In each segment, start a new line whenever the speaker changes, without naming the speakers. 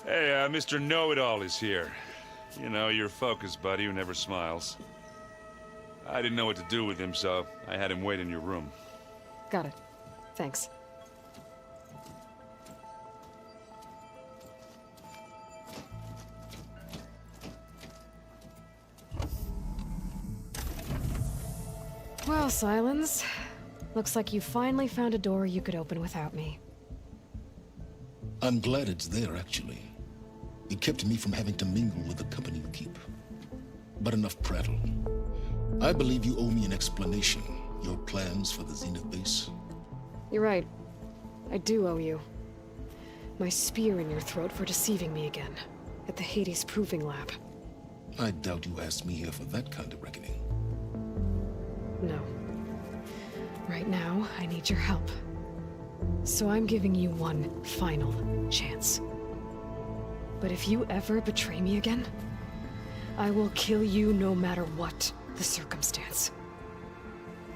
Hey, Mr. Know-It-All is here. You know, your focus buddy who never smiles. I didn't know what to do with him, so I had him wait in your room.
Got it. Thanks. Well, Silence. Looks like you finally found a door you could open without me.
I'm glad it's there, actually. It kept me from having to mingle with the company you keep. But enough prattle. I believe you owe me an explanation. Your plans for the Zenith base.
You're right. I do owe you. My spear in your throat for deceiving me again. At the Hades Proving Lab.
I doubt you asked me here for that kind of reckoning.
No. Right now, I need your help. So I'm giving you one final chance. But if you ever betray me again, I will kill you no matter what the circumstance.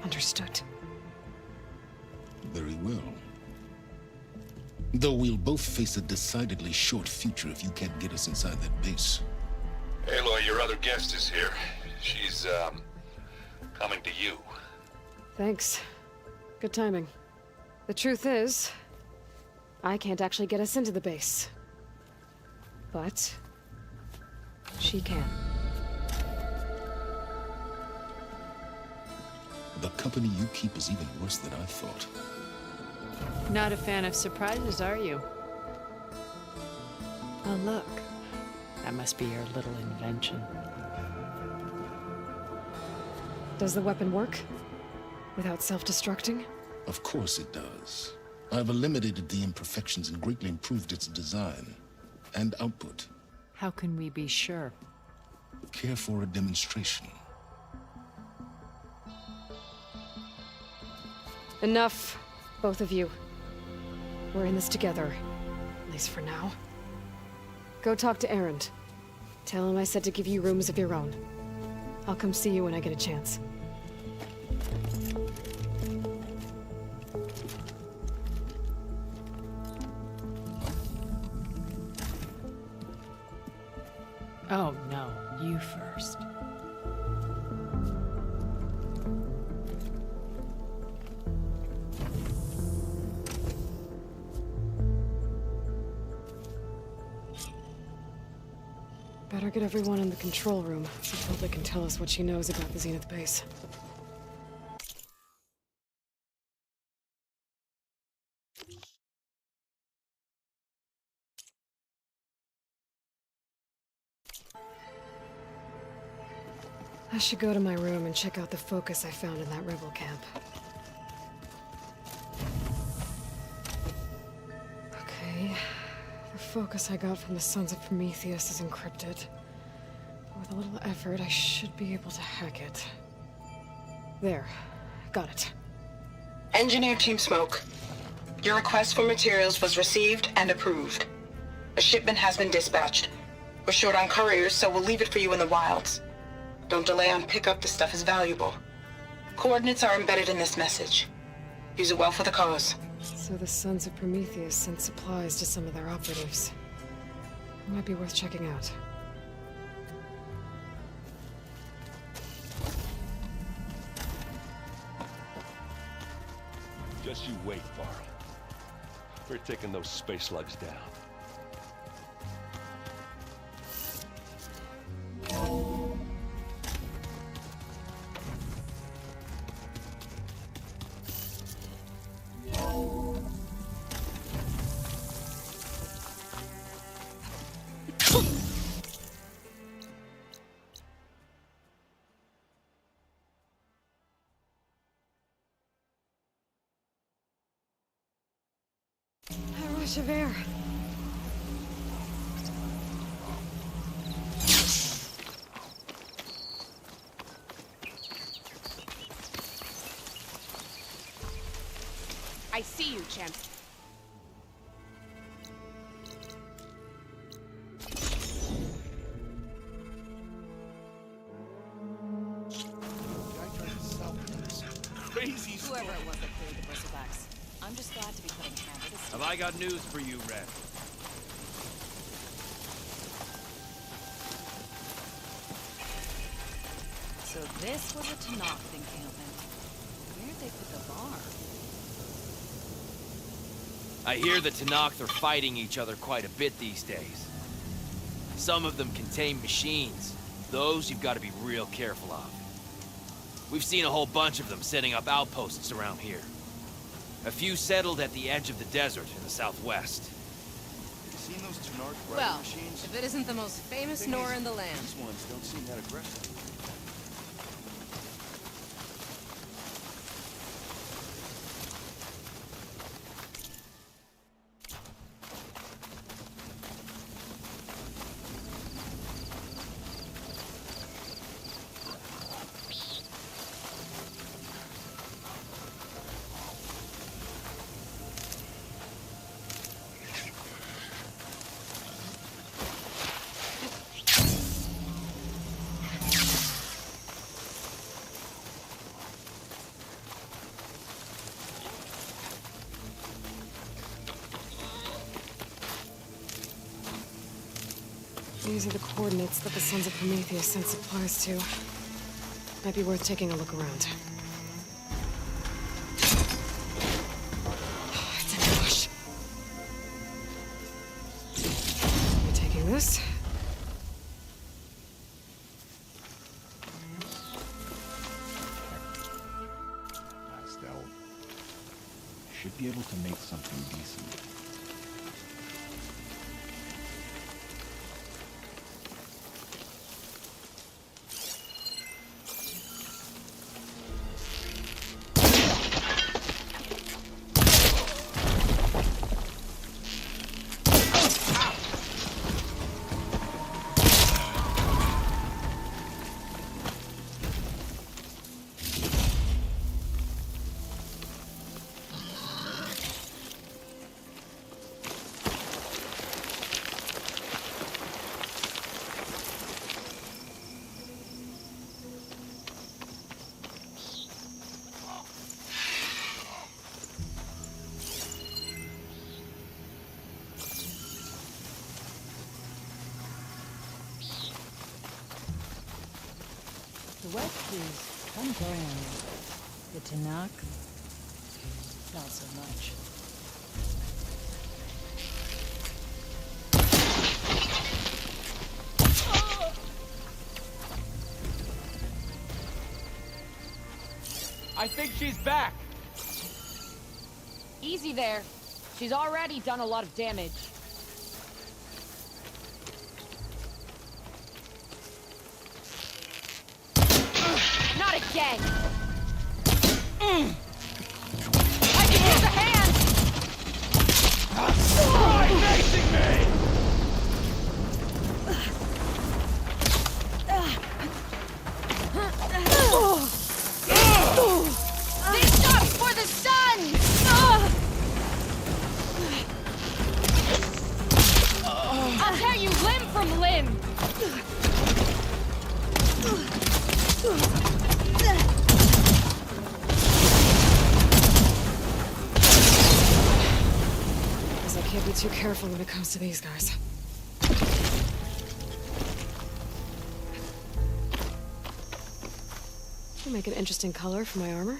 Understood?
Very well. Though we'll both face a decidedly short future if you can't get us inside that base.
Aloy, your other guest is here. She's, coming to you.
Thanks. Good timing. The truth is, I can't actually get us into the base. But she can.
The company you keep is even worse than I thought.
Not a fan of surprises, are you? Oh, look. That must be your little invention.
Does the weapon work? Without self-destructing?
Of course it does. I've eliminated the imperfections and greatly improved its design and output.
How can we be sure?
Care for a demonstration?
Enough, both of you. We're in this together, at least for now. Go talk to Erend. Tell him I said to give you rooms of your own. I'll come see you when I get a chance.
Oh, no. You first.
Better get everyone in the control room. Matilda can tell us what she knows about the Zenith base. I should go to my room and check out the focus I found in that rebel camp. Okay. The focus I got from the Sons of Prometheus is encrypted. But with a little effort, I should be able to hack it. There. Got it.
Engineer Team Smoke, your request for materials was received and approved. A shipment has been dispatched. We're short on couriers, so we'll leave it for you in the wilds. Don't delay on pickup, the stuff is valuable. Coordinates are embedded in this message. Use it well for the cause.
So the Sons of Prometheus sent supplies to some of their operatives. It might be worth checking out.
Just you wait, Varl. We're taking those space slugs down.
A rush of air.
I see you, champ.
Crazy
Whoever it was that cleared the bristlebags. I'm just glad to be putting a hand to this.
Have I got news for you, Red?
This was a Tenakth encampment. Where'd they put the bar?
I hear the Tenakth are fighting each other quite a bit these days. Some of them contain machines. Those you've got to be real careful of. We've seen a whole bunch of them setting up outposts around here. A few settled at the edge of the desert in the southwest.
Have you seen those Tenakth
Well,
machines?
if it isn't the most famous Nora in the land.
These ones don't seem that aggressive.
These are the coordinates that the Sons of Prometheus sent supplies to. Might be worth taking a look around. It's an ambush. You're taking this?
Passed out. Should be able to make something decent.
The West is unplanned. The Tenakth, not so much.
I think she's back!
Easy there. She's already done a lot of damage. Not again! I can use a hand!
Try facing me!
These shots for the sun! I'll tear you limb from limb!
Guess I can't be too careful when it comes to these guys. Will make an interesting color for my armor.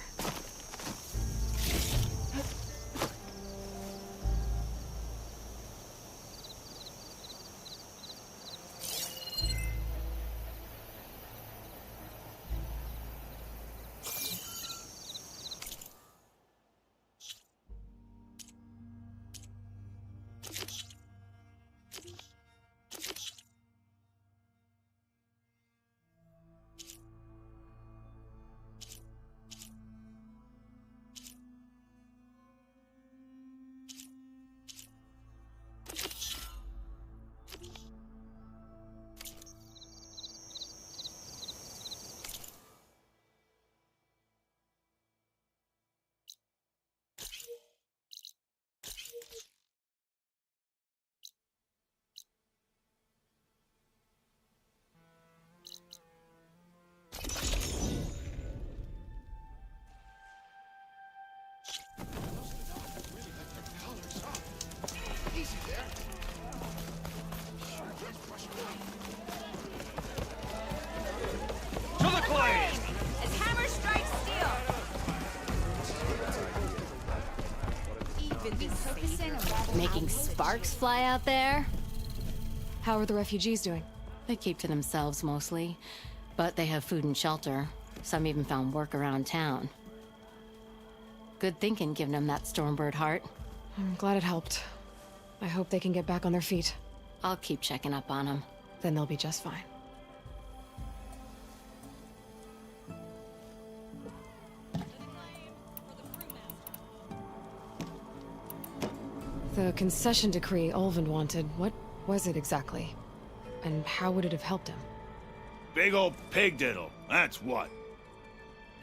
Making sparks fly out there?
How are the refugees doing?
They keep to themselves mostly, but they have food and shelter. Some even found work around town. Good thinking, giving them that Stormbird heart.
I'm glad it helped. I hope they can get back on their feet.
I'll keep checking up on them.
Then they'll be just fine. The concession decree Ulvin wanted, what was it exactly? And how would it have helped him?
Big old pig diddle, that's what.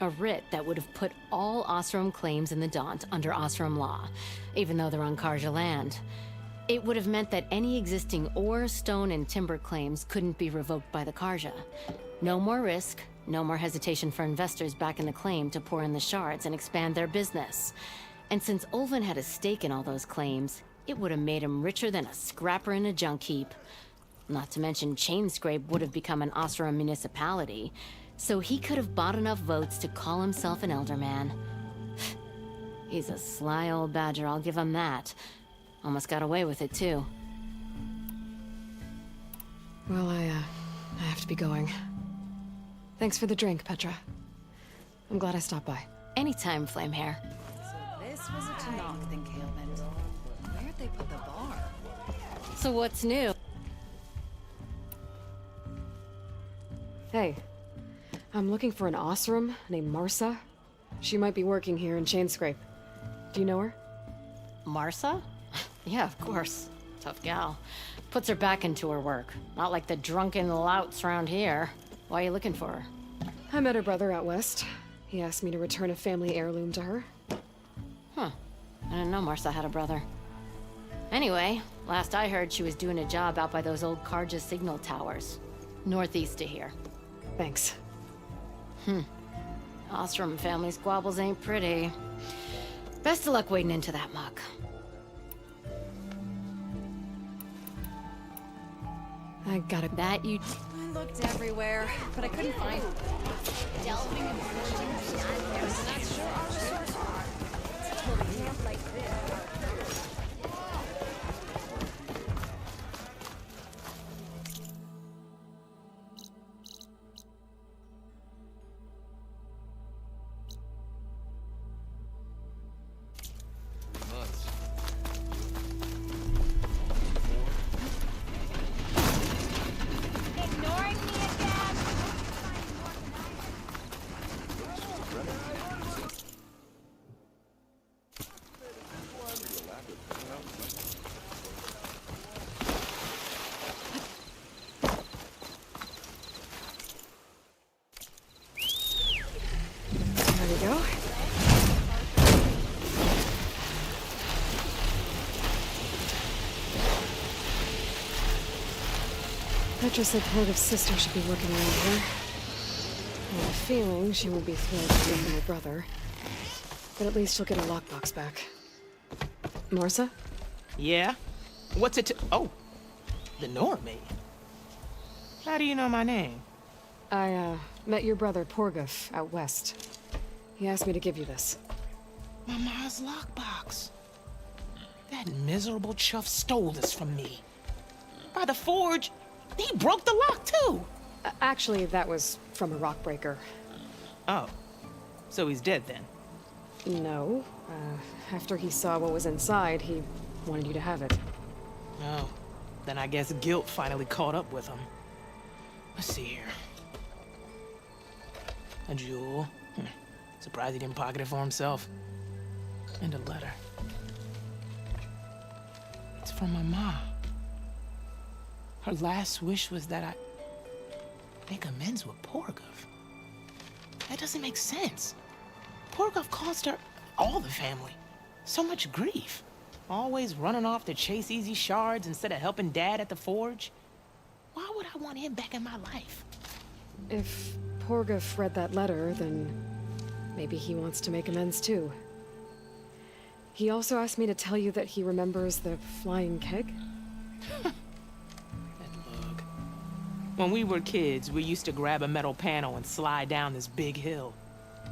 A writ that would have put all Osram claims in the Daunt under Osram law, even though they're on Karja land. It would have meant that any existing ore, stone, and timber claims couldn't be revoked by the Karja. No more risk, no more hesitation for investors backing the claim to pour in the shards and expand their business. And since Ulvin had a stake in all those claims, it would have made him richer than a scrapper in a junk heap. Not to mention Chainscrape would have become an Osram municipality, so he could have bought enough votes to call himself an elderman. He's a sly old badger, I'll give him that. Almost got away with it, too.
Well, I have to be going. Thanks for the drink, Petra. I'm glad I stopped by.
Anytime, Flamehair.
This was a Tanakh encampment. Where'd they put the bar?
So what's new?
Hey, I'm looking for an Osram named Marsa. She might be working here in Chainscrape. Do you know her?
Marsa? Yeah, of course. Tough gal. Puts her back into her work. Not like the drunken louts around here. Why are you looking for her?
I met her brother out west. He asked me to return a family heirloom to her.
Huh. I didn't know Marsa had a brother. Anyway, last I heard she was doing a job out by those old Karja signal towers. Northeast of here.
Thanks.
Ostrom family squabbles ain't pretty. Best of luck wading into that muck.
I got it.
That you...
I looked everywhere, but I couldn't find it. Delving and pushing and not sure our resources are. Till a camp like this.
There we go. Petra said Porta's sister should be working around here. I have a feeling she won't be thrilled to hear from her brother. But at least she'll get her lockbox back. Marsa?
Yeah? What's it to— oh, the Normie. How do you know my name?
I, met your brother Porguf out west. He asked me to give you this.
My ma's lockbox. That miserable chuff stole this from me. By the forge, he broke the lock too.
Actually, that was from a rock breaker.
Oh, so he's dead then?
No. After he saw what was inside, he wanted you to have it.
Oh, then I guess guilt finally caught up with him. Let's see here. A jewel. Surprised he didn't pocket it for himself. And a letter. It's from my mom. Her last wish was that I make amends with Porguf. That doesn't make sense. Porguf caused her, all the family, so much grief. Always running off to chase easy shards instead of helping Dad at the forge. Why would I want him back in my life?
If Porguf read that letter, then maybe he wants to make amends too. He also asked me to tell you that he remembers the flying keg.
That bug. When we were kids, we used to grab a metal panel and slide down this big hill.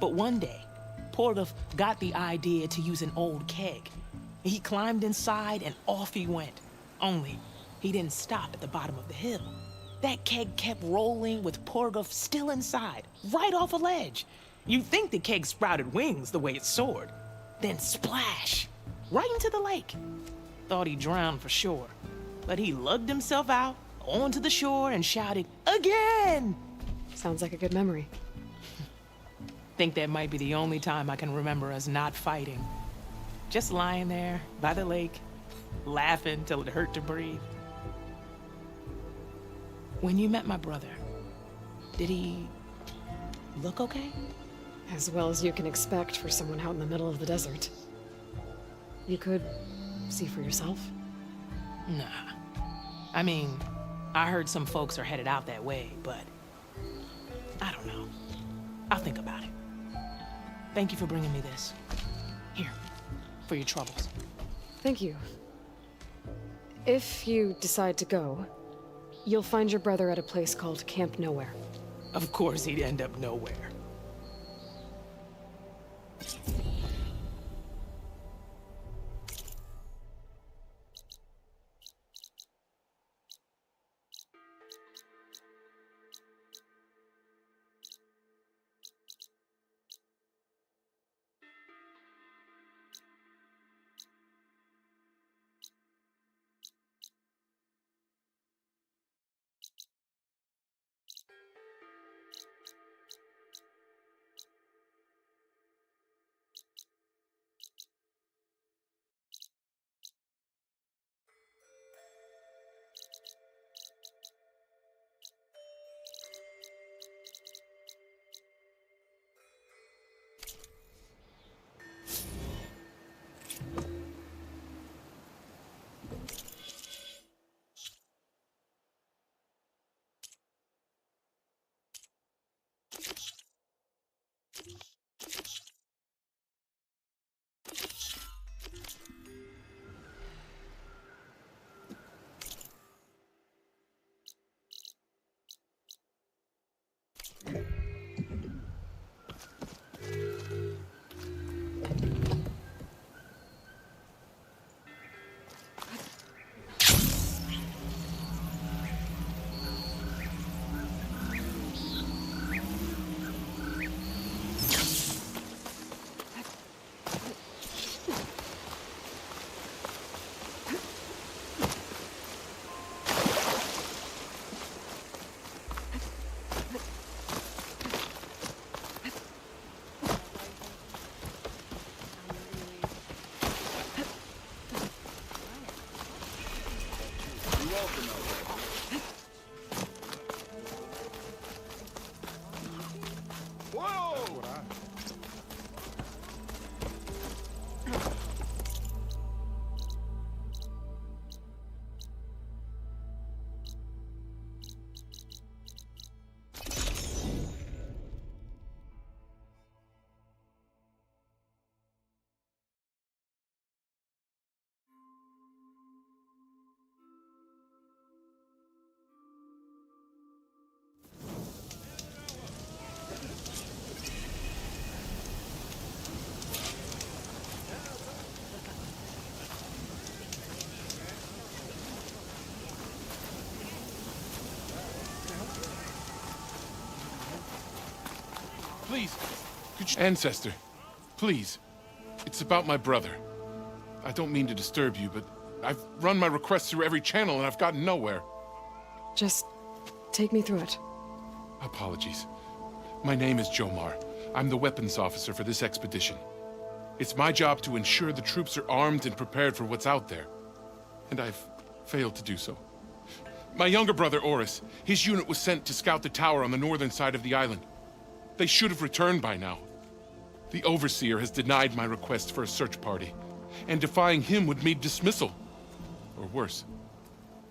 But one day, Porguf got the idea to use an old keg. He climbed inside and off he went. Only, he didn't stop at the bottom of the hill. That keg kept rolling with Porgov still inside, right off a ledge. You'd think the keg sprouted wings the way it soared. Then splash! Right into the lake. Thought he drowned for sure. But he lugged himself out, onto the shore, and shouted, "Again!"
Sounds like a good memory.
Think that might be the only time I can remember us not fighting. Just lying there, by the lake, laughing till it hurt to breathe. When you met my brother, did he look okay?
As well as you can expect for someone out in the middle of the desert. You could see for yourself.
Nah. I mean, I heard some folks are headed out that way, but I don't know. I'll think about it. Thank you for bringing me this. Here, for your troubles.
Thank you. If you decide to go, you'll find your brother at a place called Camp Nowhere.
Of course he'd end up nowhere.
Please, Ancestor, please. It's about my brother. I don't mean to disturb you, but I've run my requests through every channel and I've gotten nowhere.
Just take me through it.
Apologies. My name is Jomar. I'm the weapons officer for this expedition. It's my job to ensure the troops are armed and prepared for what's out there. And I've failed to do so. My younger brother, Oris, his unit was sent to scout the tower on the northern side of the island. They should have returned by now. The Overseer has denied my request for a search party, and defying him would mean dismissal. Or worse.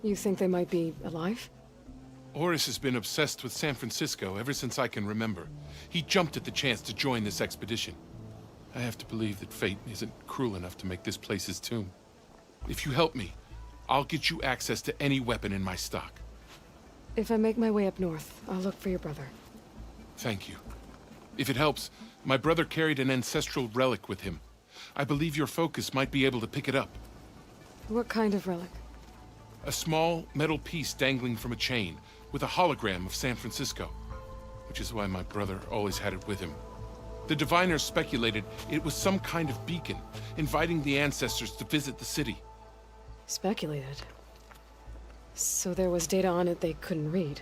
You think they might be alive?
Oris has been obsessed with San Francisco ever since I can remember. He jumped at the chance to join this expedition. I have to believe that fate isn't cruel enough to make this place his tomb. If you help me, I'll get you access to any weapon in my stock.
If I make my way up north, I'll look for your brother.
Thank you. If it helps, my brother carried an ancestral relic with him. I believe your focus might be able to pick it up.
What kind of relic?
A small metal piece dangling from a chain, with a hologram of San Francisco. Which is why my brother always had it with him. The diviners speculated it was some kind of beacon, inviting the ancestors to visit the city.
Speculated? So there was data on it they couldn't read?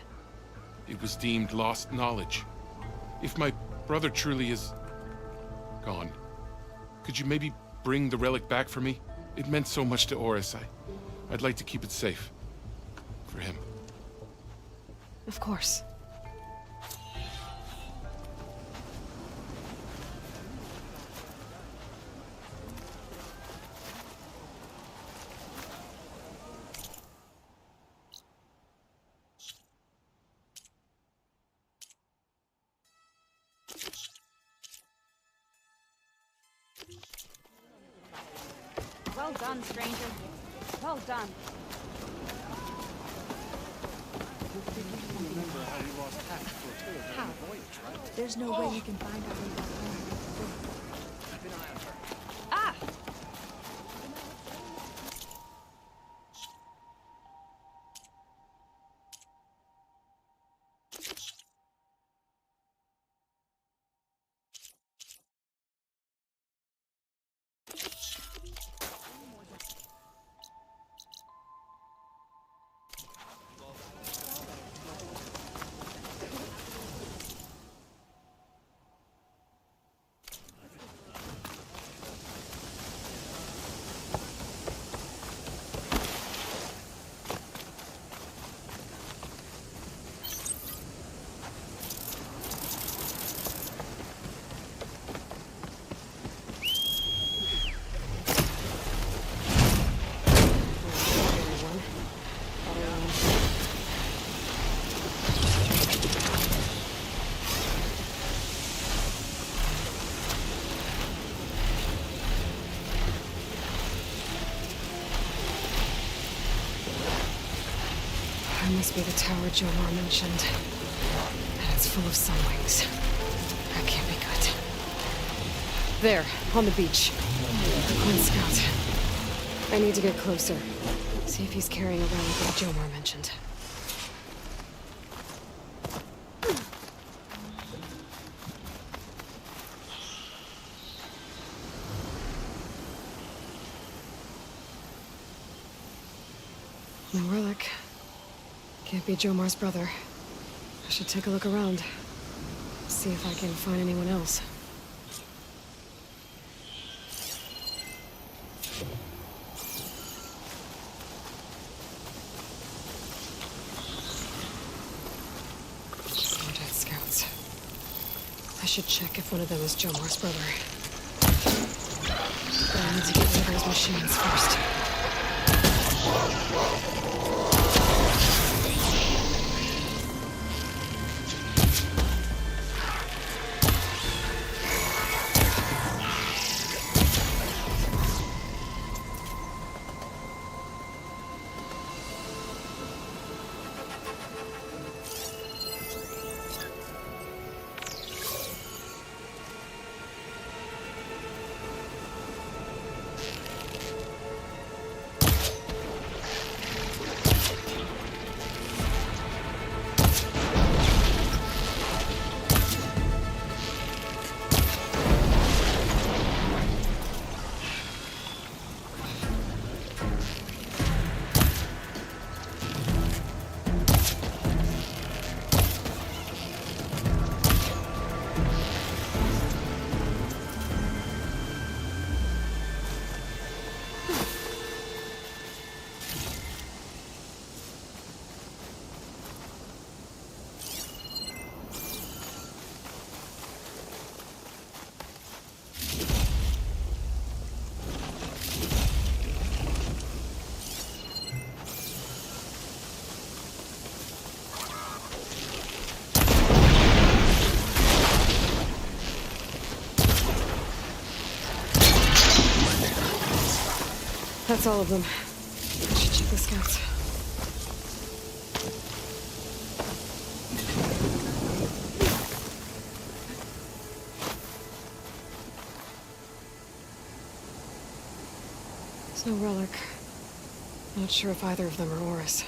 It was deemed lost knowledge. If my brother truly is gone, could you maybe bring the relic back for me? It meant so much to Oris. I'd like to keep it safe. For him.
Of course.
Well done, stranger. Well done. How? There's no way you can find our way back home. Keep an eye on her. Ah! Must be the tower Jomar mentioned. And it's full of sunwings. That can't be good. There, on the beach. One scout. I need to get closer. See if he's carrying a relic that Jomar mentioned. No relic. Can't be Jomar's brother. I should take a look around. See if I can find anyone else. More dead scouts. I should check if one of them is Jomar's brother. But I need to get rid of those machines first. That's all of them. I should check the scouts.
There's no relic. Not sure if either of them are Oris.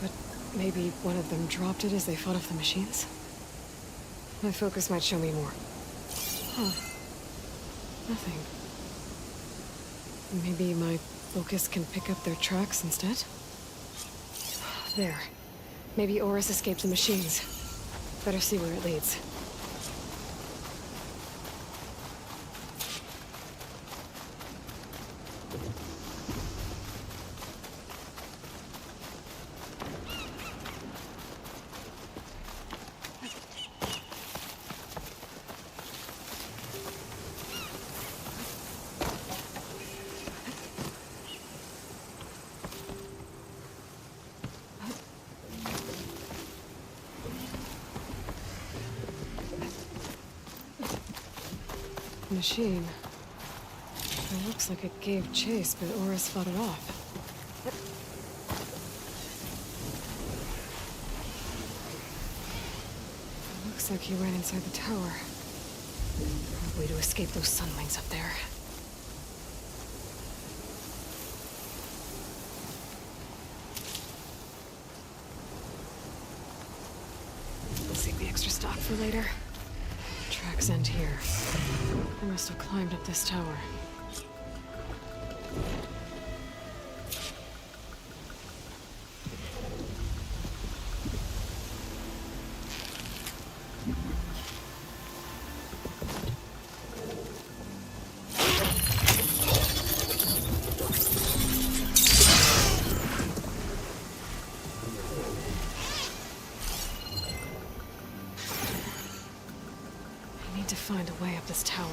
But maybe one of them dropped it as they fought off the machines? My focus might show me more. Huh. Nothing. Maybe my focus can pick up their tracks instead? There. Maybe Oris escaped the machines. Better see where it leads. Machine. It looks like it gave chase, but Oris fought it off. It looks like he ran inside the tower. Probably to escape those sunwings up there. Save the extra stock for later. Tracks end here. I must have climbed up this tower. I need to find a way up this tower.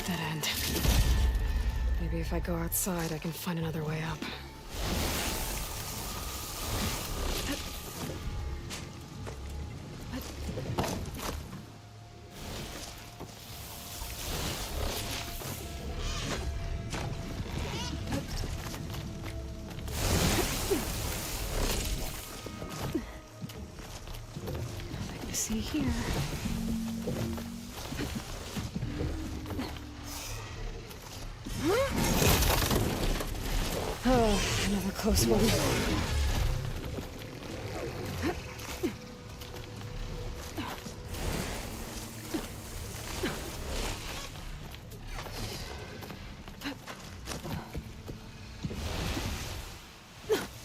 Dead end. Maybe if I go outside, I can find another way up. Nothing to see here. Oh, another close one.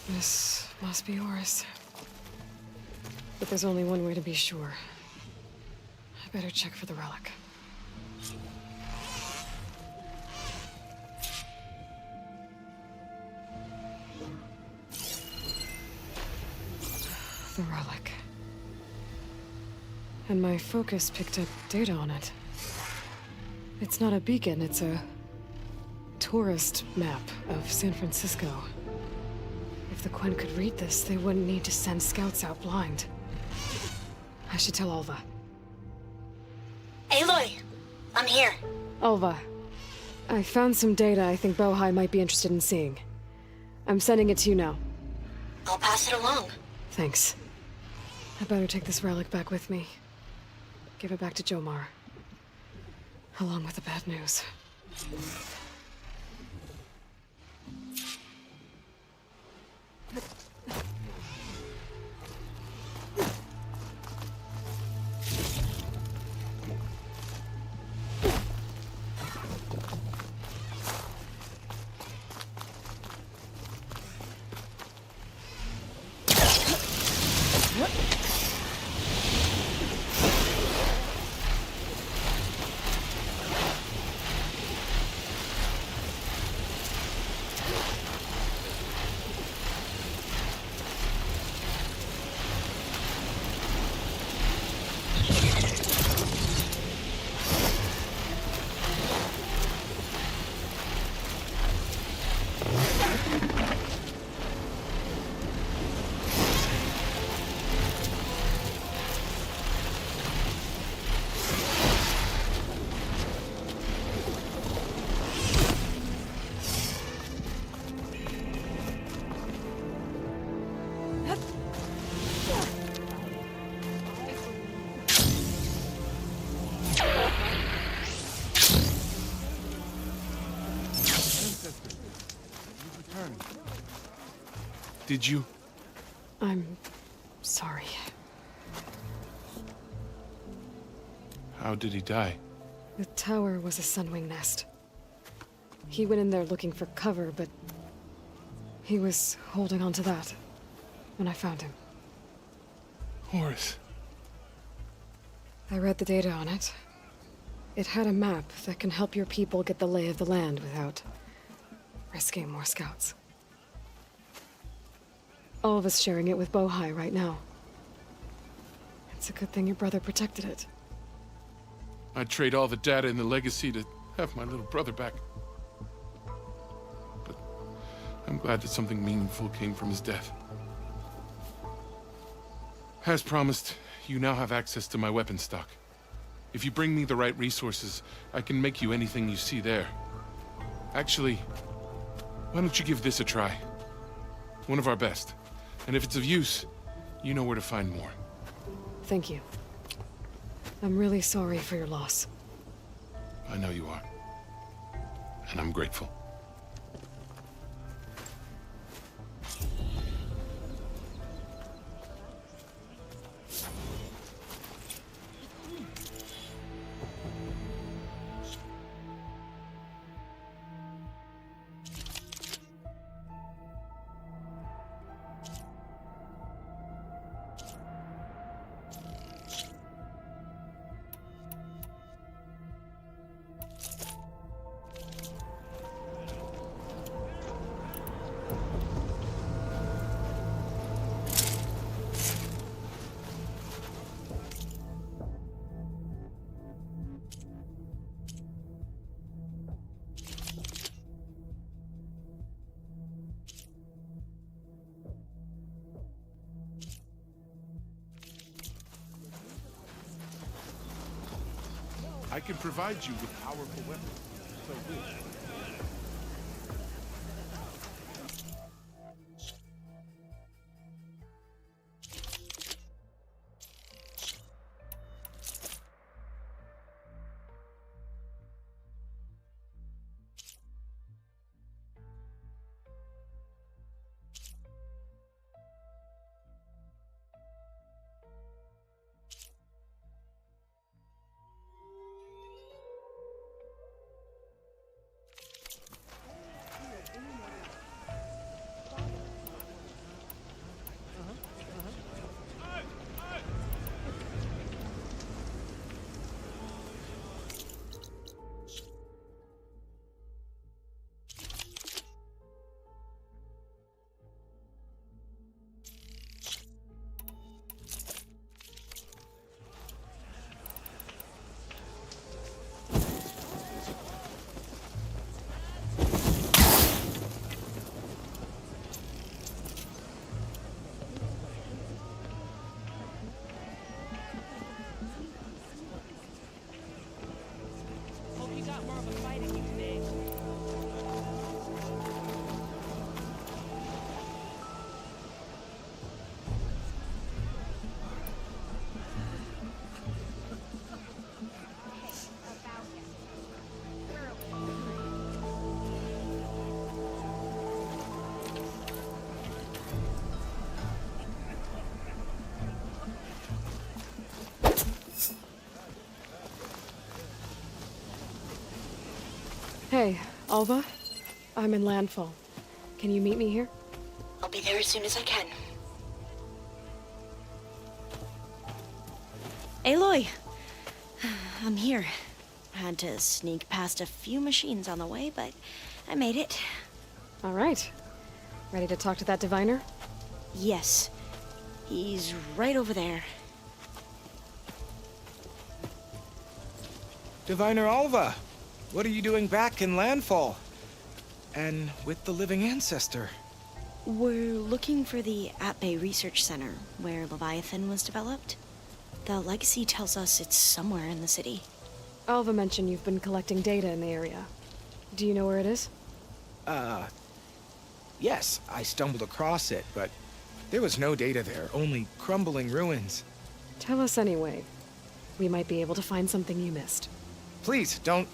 This must be Oris. But there's only one way to be sure. I better check for the relic. The relic. And my focus picked up data on it. It's not a beacon, it's a tourist map of San Francisco. If the Quen could read this, they wouldn't need to send scouts out blind. I should tell Alva.
Aloy, I'm here.
Alva, I found some data I think Bohai might be interested in seeing. I'm sending it to you now.
I'll pass it along.
Thanks. I better take this relic back with me. Give it back to Jomar. Along with the bad news.
Did you?
I'm sorry.
How did he die?
The tower was a sunwing nest. He went in there looking for cover, but he was holding on to that when I found him.
Horace.
I read the data on it. It had a map that can help your people get the lay of the land without risking more scouts. All of us sharing it with Bohai right now. It's a good thing your brother protected it.
I'd trade all the data in the legacy to have my little brother back. But I'm glad that something meaningful came from his death. As promised, you now have access to my weapon stock. If you bring me the right resources, I can make you anything you see there. Actually, why don't you give this a try? One of our best. And if it's of use, you know where to find more.
Thank you. I'm really sorry for your loss.
I know you are. And I'm grateful. I can provide you with powerful weapons. So good.
Hey, Alva. I'm in Landfall. Can you meet me here?
I'll be there as soon as I can.
Aloy! I'm here. Had to sneak past a few machines on the way, but I made it.
All right. Ready to talk to that diviner?
Yes. He's right over there.
Diviner Alva, what are you doing back in Landfall? And with the living ancestor?
We're looking for the At-Bay Research Center, where Leviathan was developed. The legacy tells us it's somewhere in the city.
Alva mentioned you've been collecting data in the area. Do you know where it is?
Yes, I stumbled across it, but there was no data there, only crumbling ruins.
Tell us anyway. We might be able to find something you missed.
Please, don't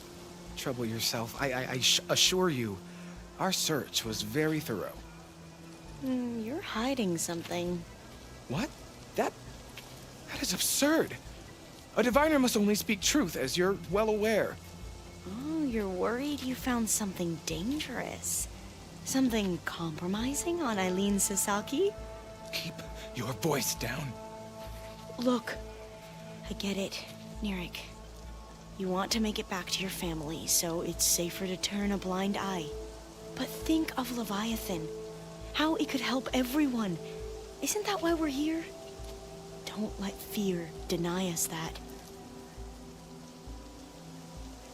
trouble yourself. I assure you, our search was very thorough.
You're hiding something.
What? That is absurd. A diviner must only speak truth, as you're well aware.
Oh, you're worried you found something dangerous. Something compromising on Eileen Sasaki?
Keep your voice down.
Look, I get it, Nirik. You want to make it back to your family, so it's safer to turn a blind eye. But think of Leviathan. How it could help everyone. Isn't that why we're here? Don't let fear deny us that.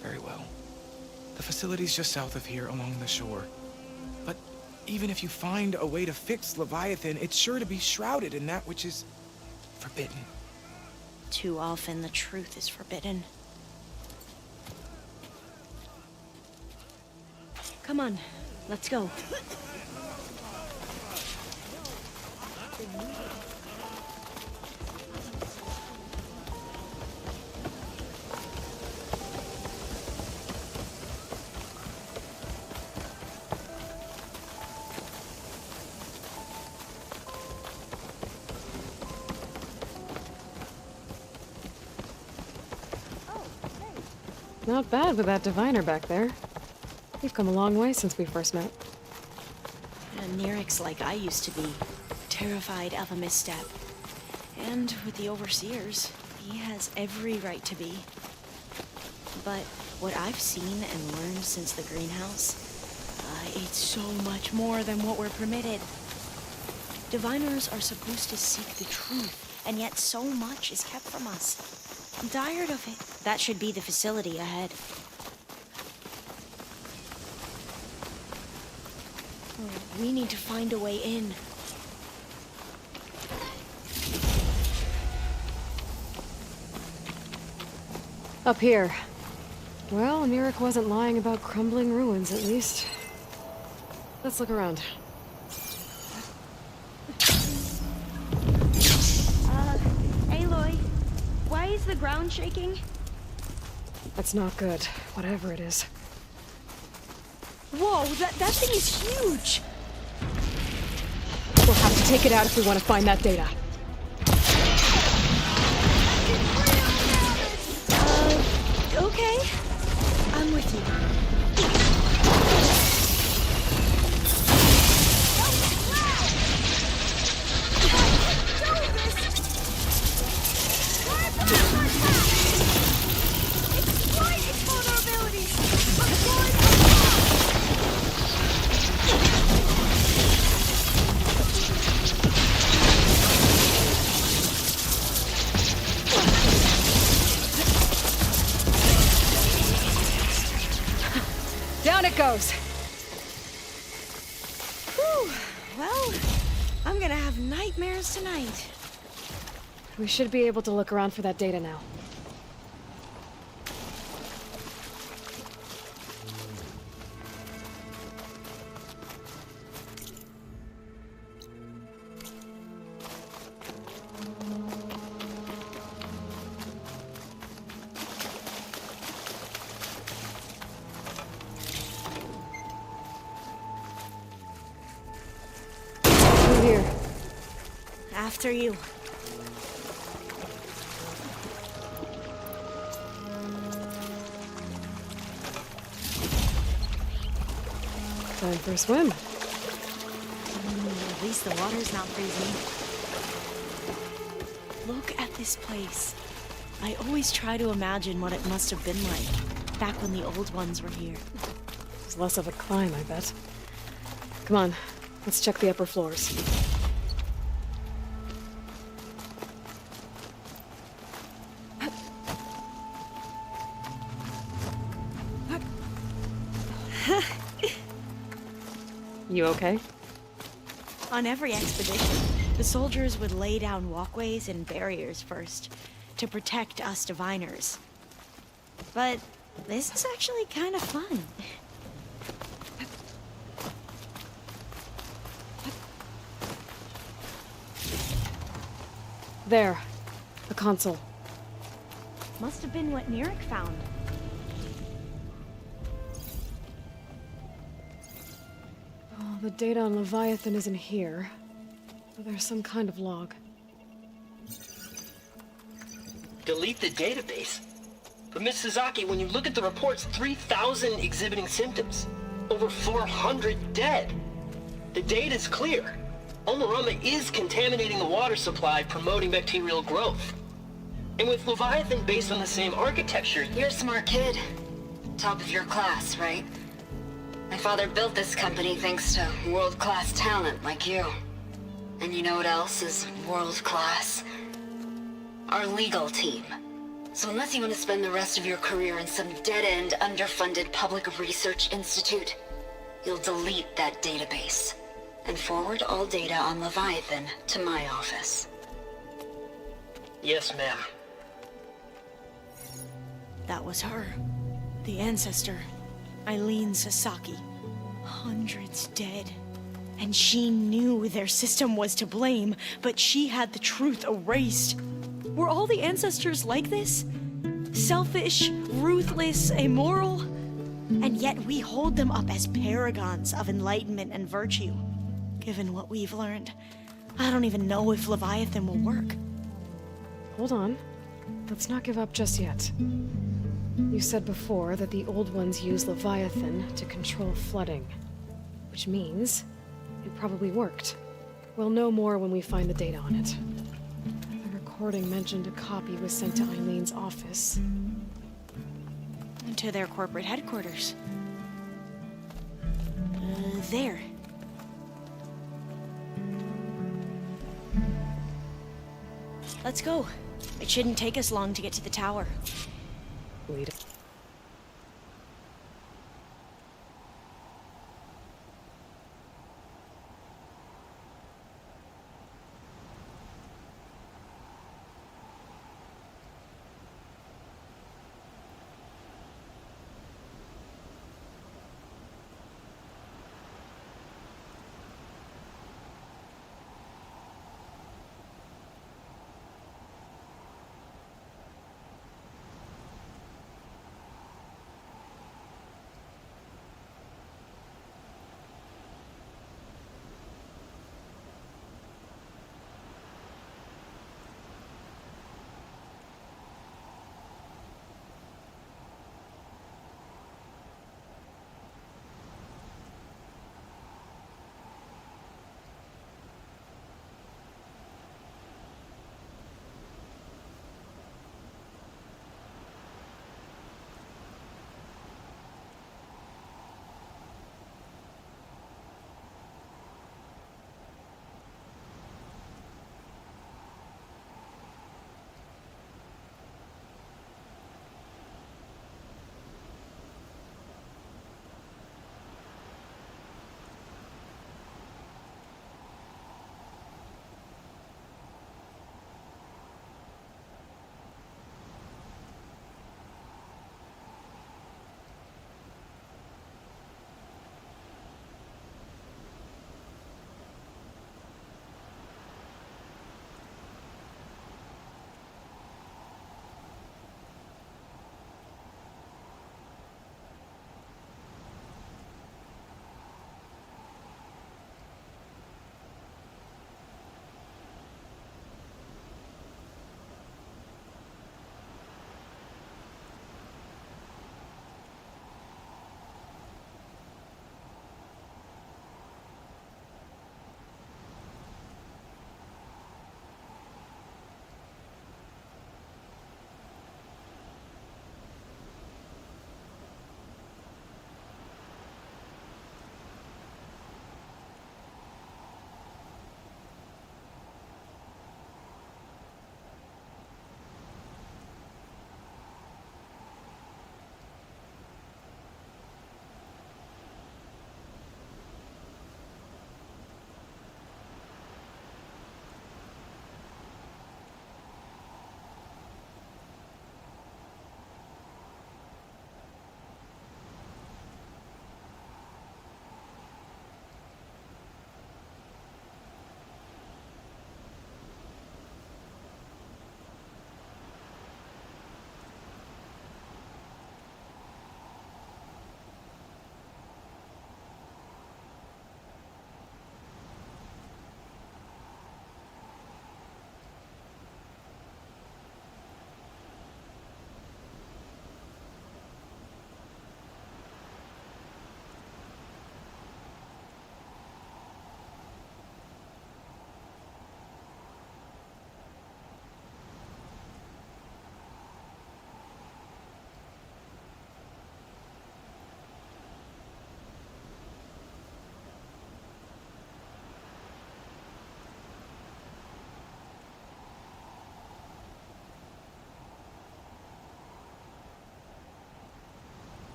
Very well. The facility's just south of here, along the shore. But even if you find a way to fix Leviathan, it's sure to be shrouded in that which is forbidden.
Too often the truth is forbidden. Come on, let's go.
Not bad with that diviner back there. You've come a long way since we first met.
And Nirik's like I used to be, terrified of a misstep. And with the Overseers, he has every right to be. But what I've seen and learned since the greenhouse, it's so much more than what we're permitted. Diviners are supposed to seek the truth, and yet so much is kept from us. I'm tired of it. That should be the facility ahead. We need to find a way in.
Up here. Well, Nirik wasn't lying about crumbling ruins, at least. Let's look around.
Aloy, why is the ground shaking?
That's not good, whatever it is.
Whoa, that thing is huge!
We'll have to take it out if we want to find that data.
Okay. I'm with you.
Down it goes!
Whew. Well, I'm gonna have nightmares tonight.
We should be able to look around for that data now.
After you.
Time for a swim.
At least the water's not freezing. Look at this place. I always try to imagine what it must have been like back when the old ones were here.
It's less of a climb, I bet. Come on, let's check the upper floors. You okay?
On every expedition, the soldiers would lay down walkways and barriers first to protect us diviners. But this is actually kind of fun.
There, a console.
Must have been what Neric found.
Oh, the data on Leviathan isn't here. But there's some kind of log.
Delete the database? But Miss Sasaki, when you look at the reports, 3,000 exhibiting symptoms. Over 400 dead. The data's clear. Omarama is contaminating the water supply, promoting bacterial growth. And with Leviathan based on the same architecture...
You're a smart kid. Top of your class, right? My father built this company thanks to world-class talent like you. And you know what else is world-class? Our legal team. So unless you want to spend the rest of your career in some dead-end, underfunded public research institute, you'll delete that database and forward all data on Leviathan to my office.
Yes, ma'am.
That was her. The ancestor. Eileen Sasaki. Hundreds dead. And she knew their system was to blame, but she had the truth erased. Were all the ancestors like this? Selfish, ruthless, immoral? And yet we hold them up as paragons of enlightenment and virtue. Given what we've learned, I don't even know if Leviathan will work.
Hold on. Let's not give up just yet. You said before that the old ones use Leviathan to control flooding. Which means it probably worked. We'll know more when we find the data on it. The recording mentioned a copy was sent to Eileen's office.
And to their corporate headquarters. There. Let's go. It shouldn't take us long to get to the tower.
Lead it.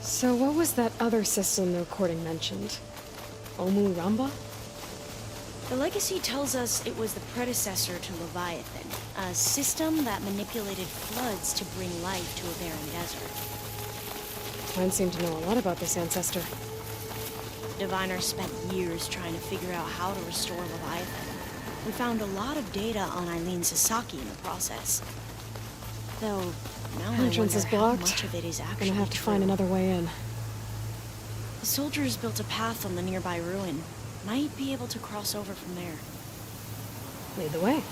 So what was that other system the recording mentioned? Omu Ramba?
The legacy tells us it was the predecessor to Leviathan, a system that manipulated floods to bring life to a barren desert.
Mine seem to know a lot about this ancestor.
Diviners spent years trying to figure out how to restore Leviathan. We found a lot of data on Eileen Sasaki in the process. Though, now I
Entrance
wonder
is
how
blocked.
much of it is actually
Gonna have to
true.
find another way in.
The soldiers built a path on the nearby ruin. Might be able to cross over from there.
Lead the way.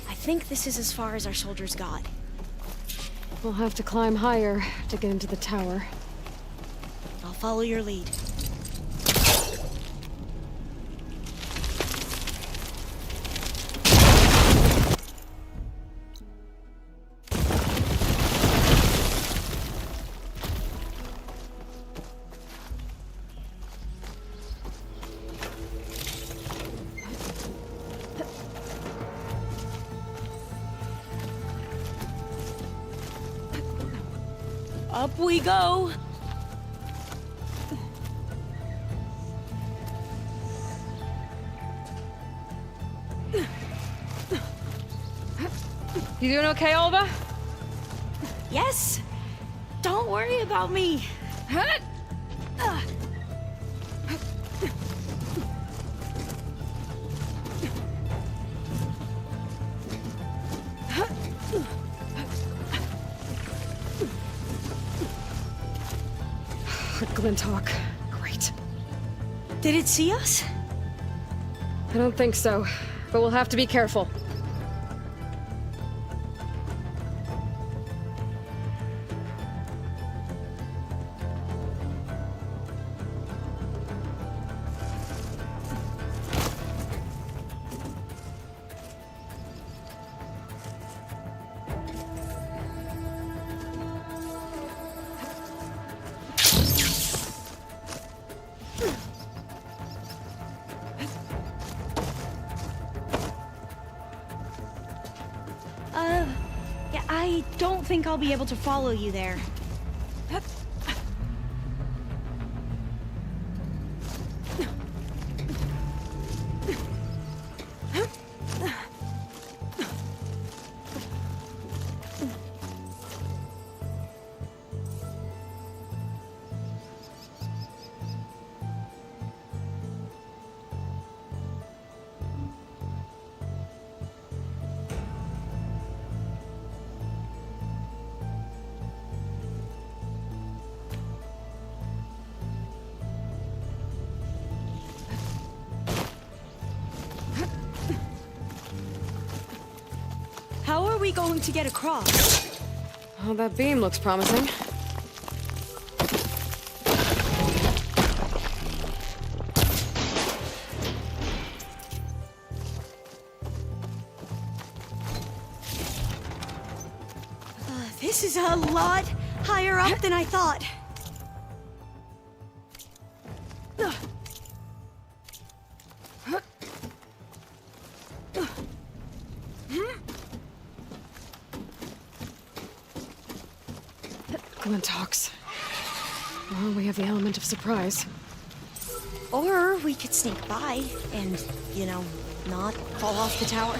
I think this is as far as our soldiers got.
We'll have to climb higher to get into the tower.
I'll follow your lead. Up we go!
You doing okay, Olva?
Yes! Don't worry about me!
Glinthawk. Great.
Did it see us?
I don't think so, but we'll have to be careful.
Yeah, I don't think I'll be able to follow you there. How are we going to get across?
Oh, that beam looks promising.
This is a lot higher up than I thought.
Glinthawks. Well, we have the element of surprise.
Or we could sneak by and, you know, not fall off the tower.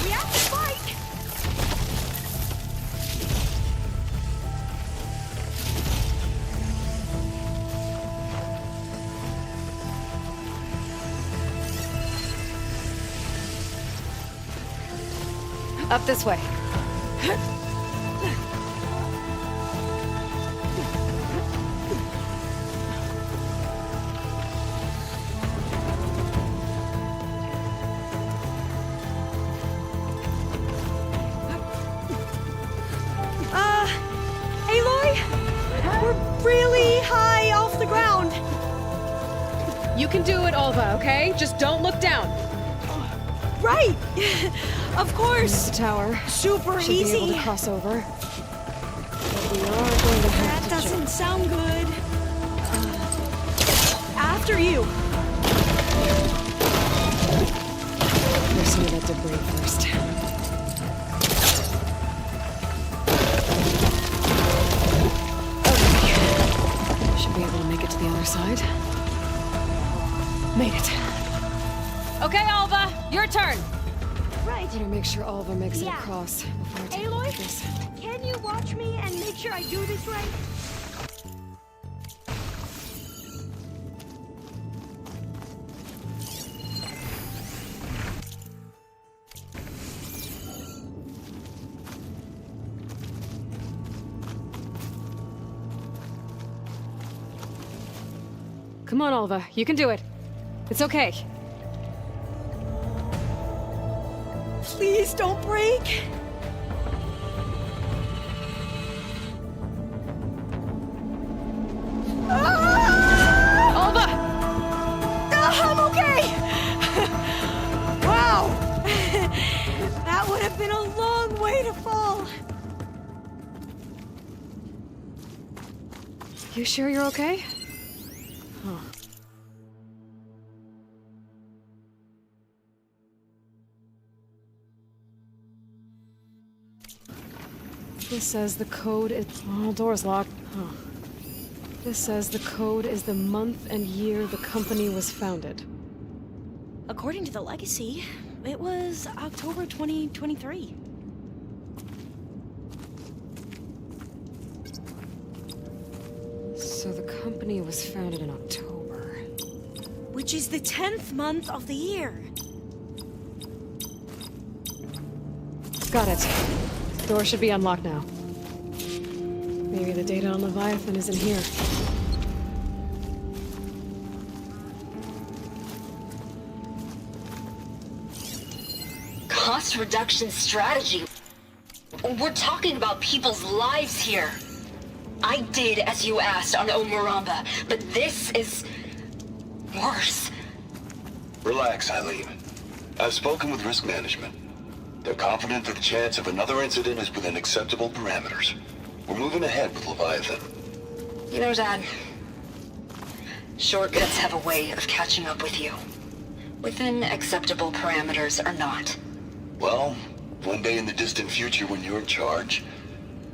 We have to fight!
Up this way.
Aloy? We're really high off the ground.
You can do it, Olva, okay? Just don't look down.
Right! Of course!
The tower.
Super
Should
easy.
be able to cross over. But we are going to have
That
to
doesn't
jump.
sound good. After you.
Clear some of that debris first. Okay. Should be able to make it to the other side. Made it.
Okay, Alva, your turn.
Right.
Better make sure Oliver makes it
Yeah.
across before I take a look at this.
Aloy, can you watch me and make sure I do this right?
Come on, Olva. You can do it. It's okay.
Please don't break.
Olva!
I'm okay. Wow. That would have been a long way to fall.
You sure you're okay? Huh. This says the code is... Oh, door's locked. Huh. This says the code is the month and year the company was founded.
According to the legacy, it was October 2023.
So the company was founded in October.
Which is the 10th month of the year.
Got it. Door should be unlocked now. Maybe the data on Leviathan is in here.
Cost reduction strategy. We're talking about people's lives here. I did as you asked on Omuramba, but this is worse.
Relax, Eileen. I've spoken with risk management. They're confident that the chance of another incident is within acceptable parameters. We're moving ahead with Leviathan.
You know, Dad, shortcuts have a way of catching up with you. Within acceptable parameters or not.
Well, one day in the distant future when you're in charge,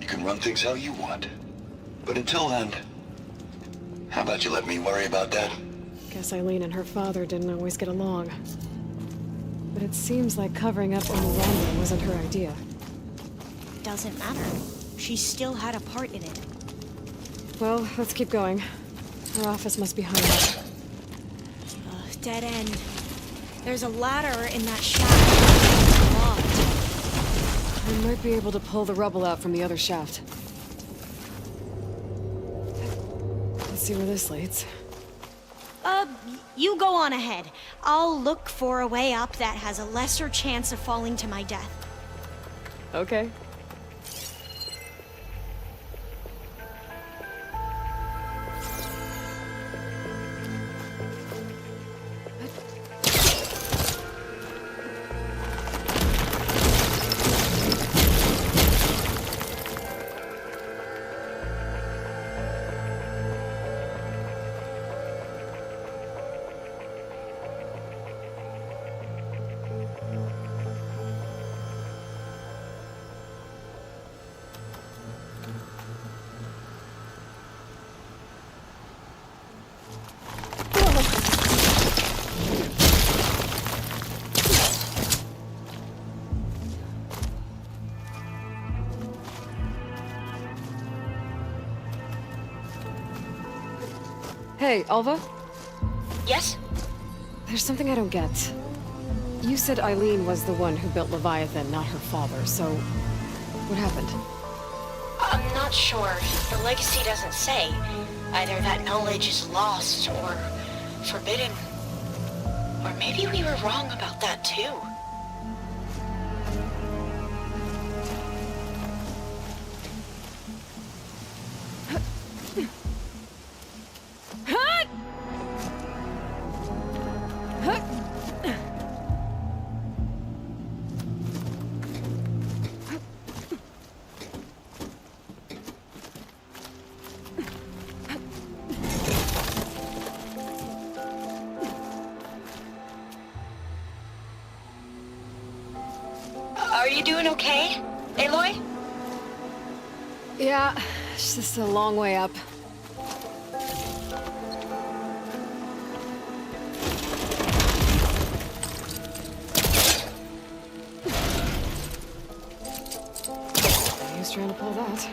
you can run things how you want. But until then, how about you let me worry about that?
Guess Eileen and her father didn't always get along. But it seems like covering up Omuramba wasn't her idea.
Doesn't matter. She still had a part in it.
Well, let's keep going. Her office must be high up.
Dead end. There's a ladder in that shaft. It's locked.
We might be able to pull the rubble out from the other shaft. Let's see where this leads.
You go on ahead. I'll look for a way up that has a lesser chance of falling to my death.
Okay. Hey, Alva?
Yes?
There's something I don't get. You said Eileen was the one who built Leviathan, not her father, so... what happened?
I'm not sure. The legacy doesn't say. Either that knowledge is lost or forbidden. Or maybe we were wrong about that too. Are you doing okay, Aloy?
Yeah, it's just a long way up. He was trying to pull that.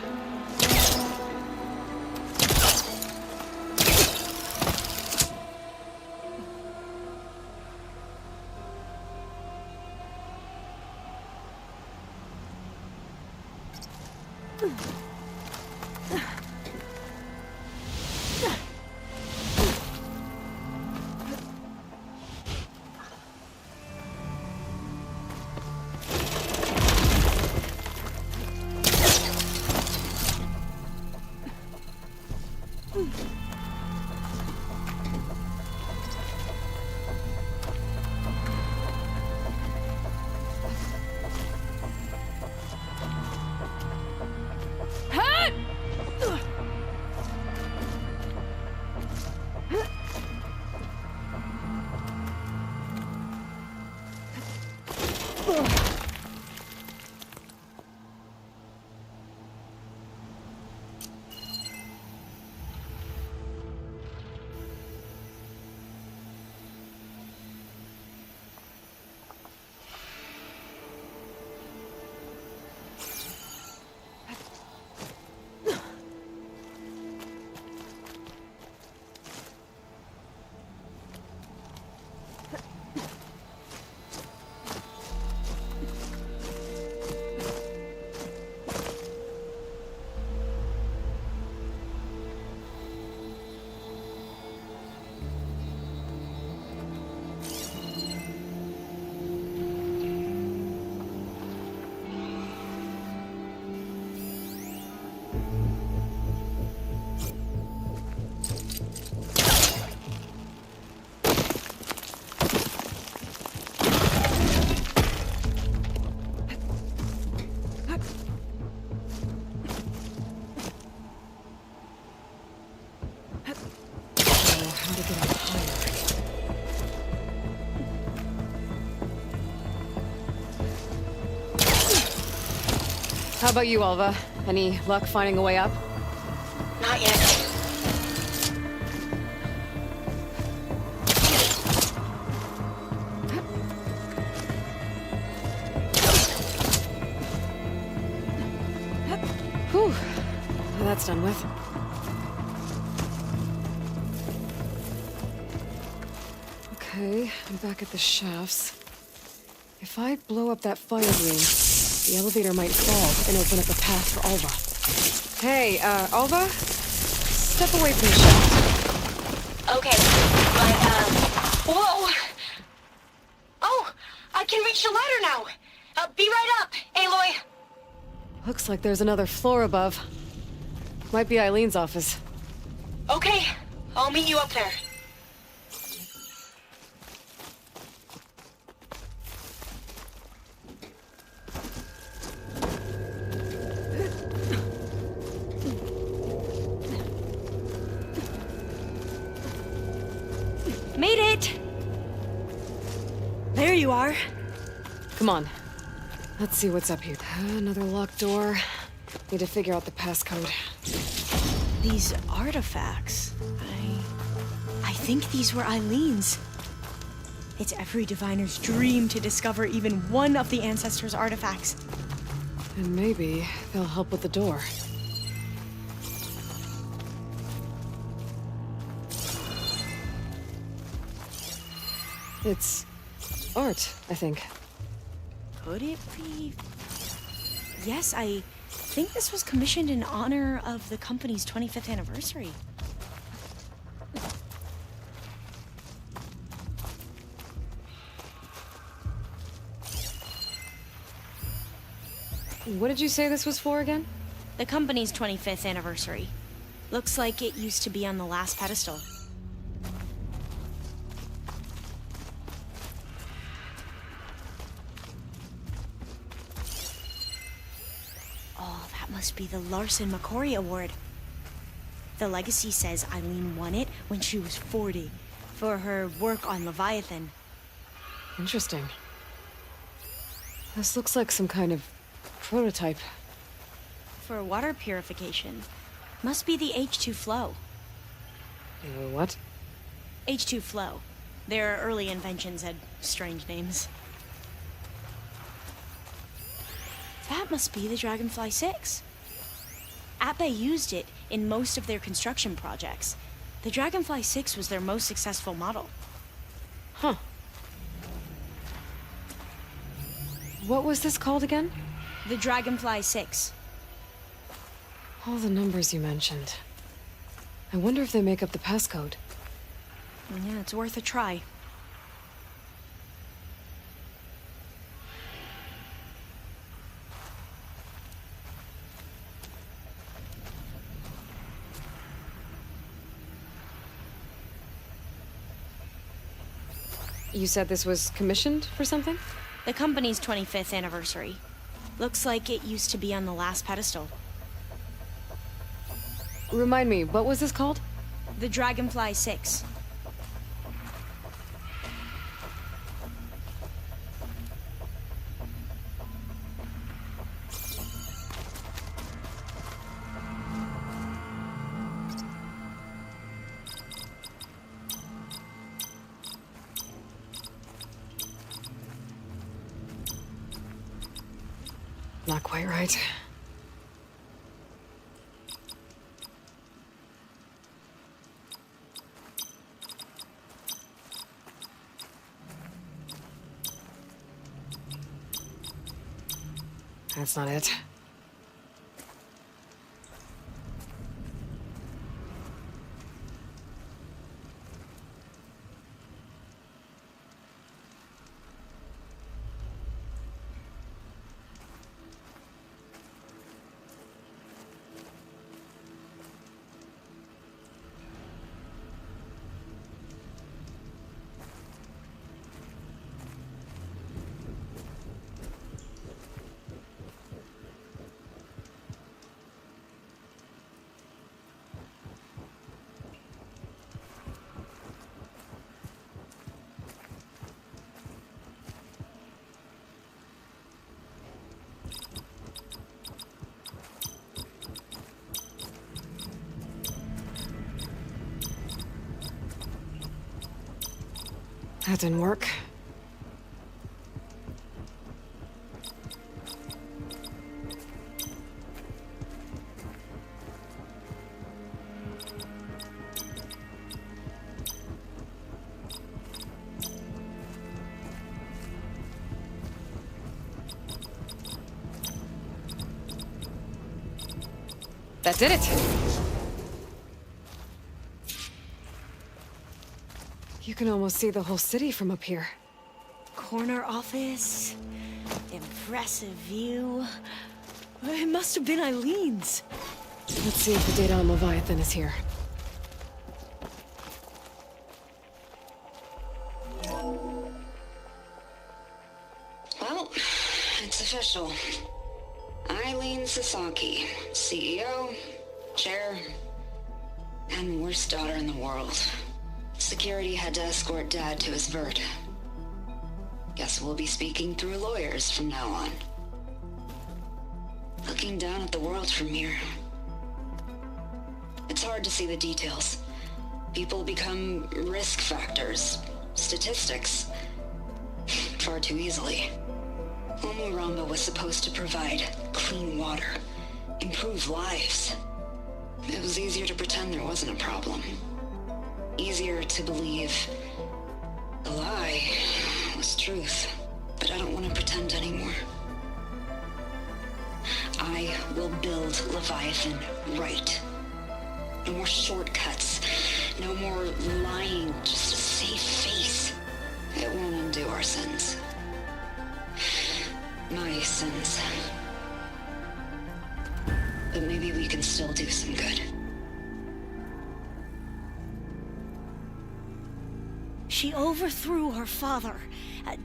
How about you, Alva? Any luck finding a way up?
Not yet.
Whew. Well, that's done with. Okay, I'm back at the shafts. If I blow up that fire drain, the elevator might fall and open up a path for Alva. Hey, Alva? Step away from the shaft.
Okay, but, whoa! Oh, I can reach the ladder now! Be right up, Aloy!
Looks like there's another floor above. Might be Eileen's office.
Okay, I'll meet you up there.
Made it! There you are.
Come on. Let's see what's up here. Another locked door. Need to figure out the passcode.
These artifacts... I think these were Eileen's. It's every diviner's dream to discover even one of the Ancestors' artifacts.
And maybe they'll help with the door. It's art, I think.
Could it be? Yes, I think this was commissioned in honor of the company's 25th anniversary.
What did you say this was for again?
The company's 25th anniversary. Looks like it used to be on the last pedestal. Oh, that must be the Larson McCory Award. The legacy says Eileen won it when she was 40 for her work on Leviathan.
Interesting. This looks like some kind of prototype.
For water purification. Must be the H2 flow.
What?
H2 flow. Their early inventions had strange names. That must be the Dragonfly 6. Ape used it in most of their construction projects. The Dragonfly 6 was their most successful model.
Huh. What was this called again?
The Dragonfly 6.
All the numbers you mentioned. I wonder if they make up the passcode.
Yeah, it's worth a try.
You said this was commissioned for something?
The company's 25th anniversary. Looks like it used to be on the last pedestal.
Remind me, what was this called?
The Dragonfly 6.
Not quite right. That's not it. That didn't work. That did it! You can almost see the whole city from up here.
Corner office. Impressive view. It must have been Eileen's.
Let's see if the data on Leviathan is here.
Well, it's official. Eileen Sasaki, CEO, chair, and worst daughter in the world. Security had to escort Dad to his vert. Guess we'll be speaking through lawyers from now on. Looking down at the world from here. It's hard to see the details. People become risk factors, statistics, far too easily. Umuramba was supposed to provide clean water, improve lives. It was easier to pretend there wasn't a problem. Easier to believe the lie was true. truth, but I don't want to pretend anymore. I will build Leviathan right. No more shortcuts. No more lying just to save face. It won't undo our sins. My sins. But maybe we can still do some good.
She overthrew her father,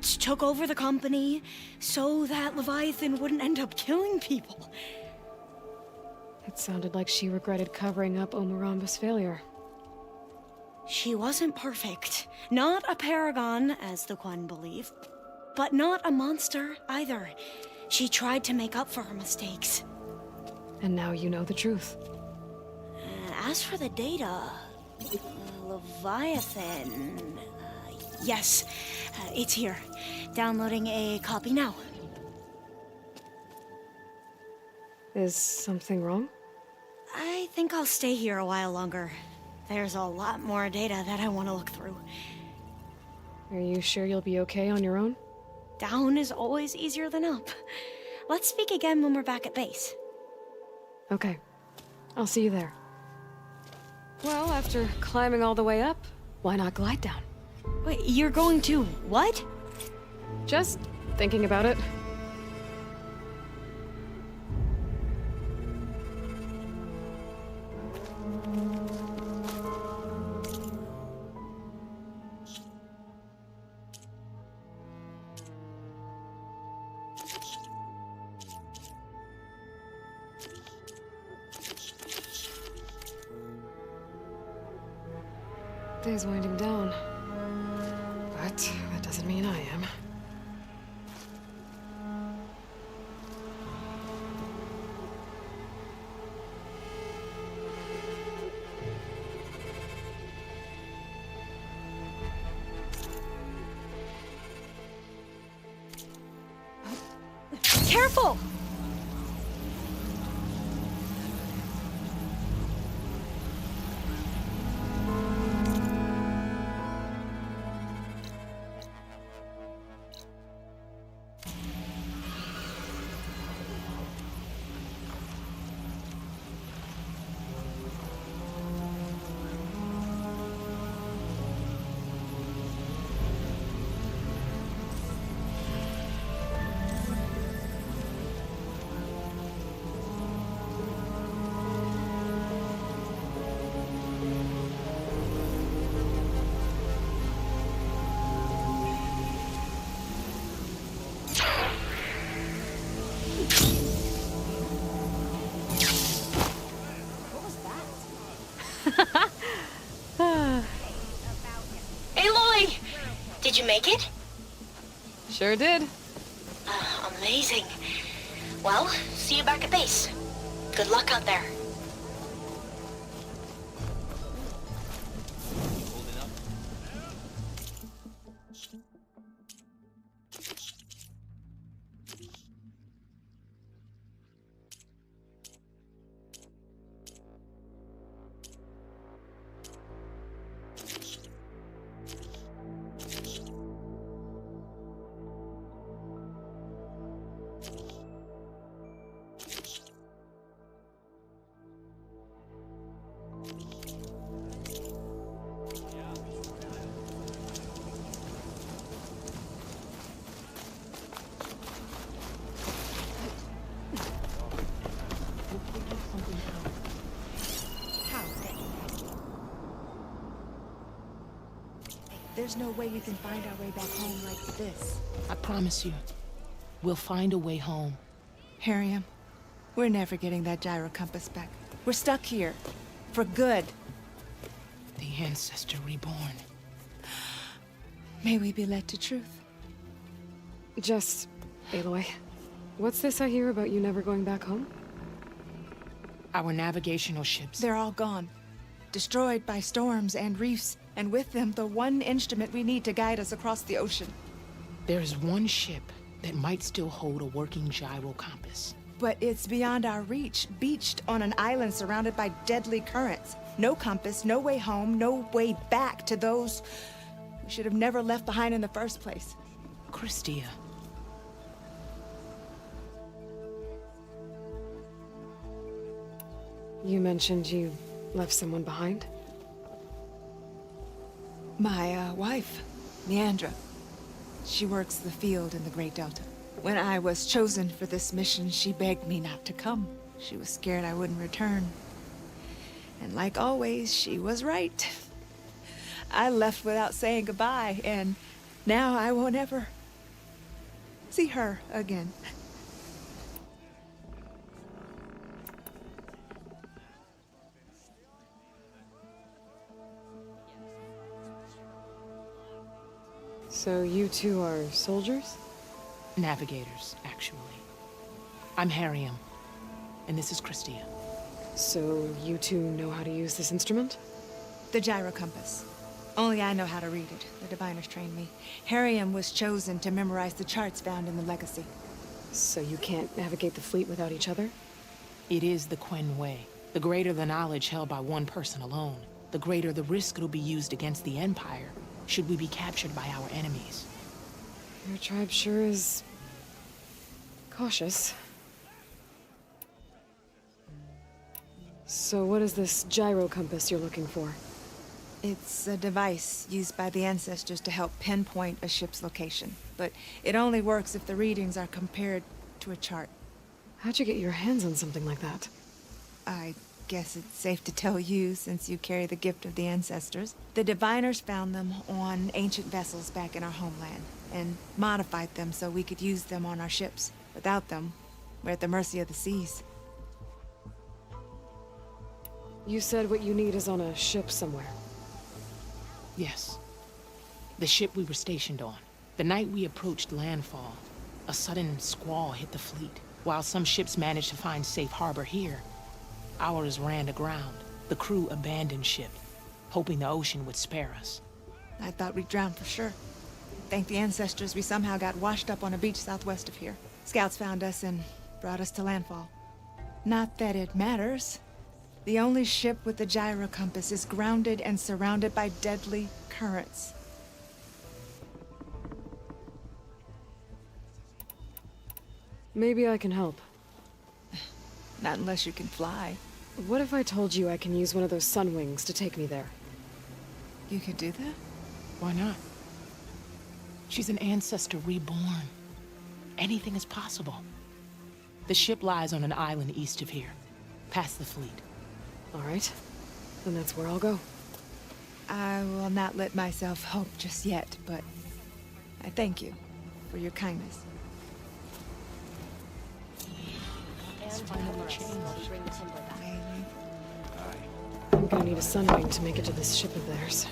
took over the company, so that Leviathan wouldn't end up killing people.
It sounded like she regretted covering up Omoramba's failure.
She wasn't perfect. Not a paragon, as the Quan believe, but not a monster either. She tried to make up for her mistakes.
And now you know the truth.
As for the data, Leviathan... yes, it's here. Downloading a copy now.
Is something wrong?
I think I'll stay here a while longer. There's a lot more data that I want to look through.
Are you sure you'll be okay on your own?
Down is always easier than up. Let's speak again when we're back at base.
Okay. I'll see you there. Well, after climbing all the way up, why not glide down?
Wait, you're going to what?
Just thinking about it. Day's winding down. But that doesn't mean I am.
Careful!
Aloy! Did you make it?
Sure did.
Amazing. Well, see you back at base. Good luck out there.
There's no way we can find our way back home like this.
I promise you, we'll find a way home.
Harriam, we're never getting that gyro compass back. We're stuck here. For good.
The ancestor reborn.
May we be led to truth.
Just, Aloy, what's this I hear about you never going back home?
Our navigational ships.
They're all gone. Destroyed by storms and reefs, and with them the one instrument we need to guide us across the ocean.
There's one ship that might still hold a working gyro compass.
But it's beyond our reach, beached on an island surrounded by deadly currents. No compass, no way home, no way back to those we should have never left behind in the first place. Christia.
You mentioned you left someone behind?
My, wife, Neandra. She works the field in the Great Delta. When I was chosen for this mission, she begged me not to come. She was scared I wouldn't return. And like always, she was right. I left without saying goodbye, and now I won't ever see her again.
So you two are soldiers?
Navigators, actually. I'm Harriam, and this is Christia.
So you two know how to use this instrument?
The gyro compass. Only I know how to read it. The diviners trained me. Harriam was chosen to memorize the charts found in the Legacy.
So you can't navigate the fleet without each other?
It is the Quen Way. The greater the knowledge held by one person alone, the greater the risk it'll be used against the Empire, should we be captured by our enemies.
Your tribe sure is... cautious. So what is this gyro compass you're looking for?
It's a device used by the ancestors to help pinpoint a ship's location. But it only works if the readings are compared to a chart.
How'd you get your hands on something like that?
I guess it's safe to tell you, since you carry the gift of the ancestors. The diviners found them on ancient vessels back in our homeland, and modified them so we could use them on our ships. Without them, we're at the mercy of the seas.
You said what you need is on a ship somewhere.
Yes. The ship we were stationed on. The night we approached landfall, a sudden squall hit the fleet. While some ships managed to find safe harbor here, ours ran aground. The crew abandoned ship, hoping the ocean would spare us.
I thought we'd drown for sure. Thank the ancestors we somehow got washed up on a beach southwest of here. Scouts found us and brought us to landfall. Not that it matters. The only ship with the gyro compass is grounded and surrounded by deadly currents.
Maybe I can help.
Not unless you can fly.
What if I told you I can use one of those sun wings to take me there?
You could do that?
Why not? She's an ancestor reborn. Anything is possible. The ship lies on an island east of here, past the fleet.
All right. Then that's where I'll go.
I will not let myself hope just yet, but I thank you for your kindness.
I'm gonna need a sun wing to make it to this ship of theirs.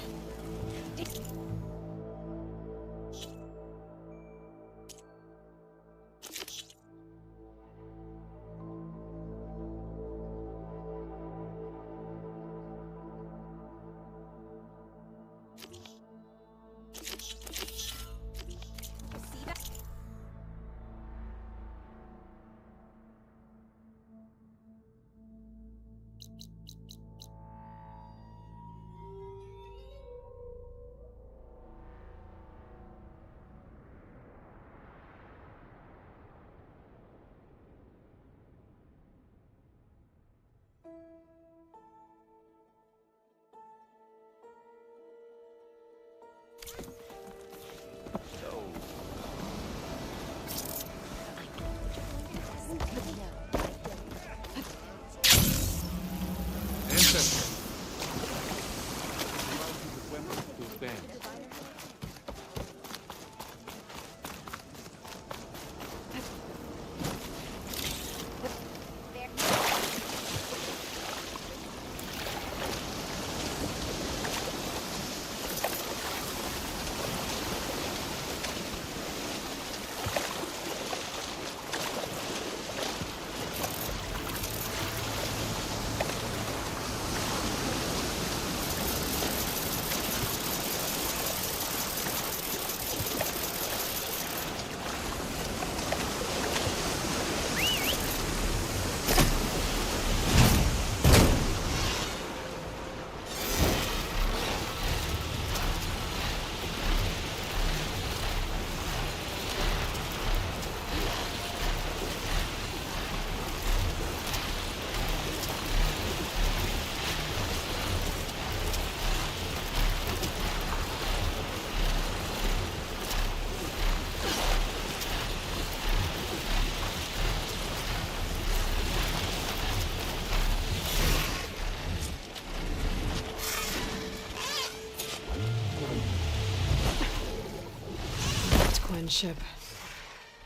ship.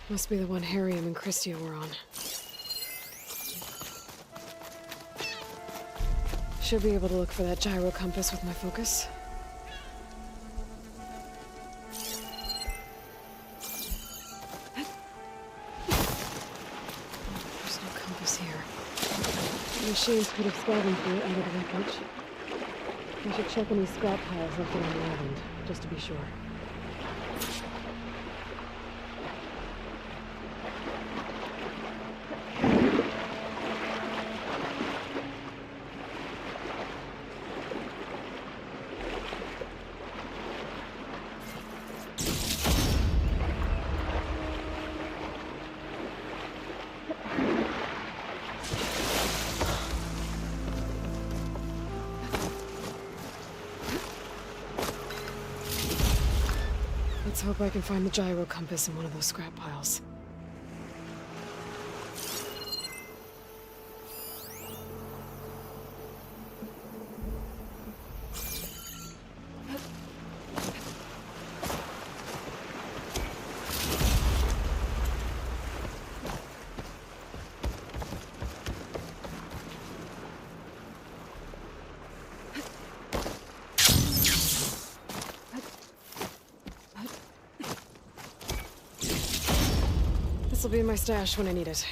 Must be the one Harriam and Christia were on. Should be able to look for that gyro compass with my focus. There's no compass here. The machines could have scavenged it under the wreckage. I should check any scrap piles left on the island, just to be sure. Let's hope I can find the gyro compass in one of those scrap piles. This'll be in my stash when I need it.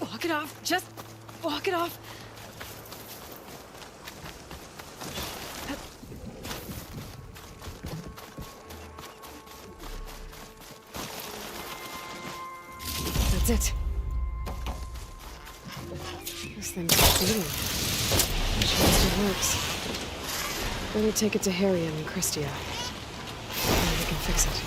Walk it off. Just walk it off. That's it. This thing's beating. Which still works. Let me take it to Harry and Christia. Maybe we can fix it.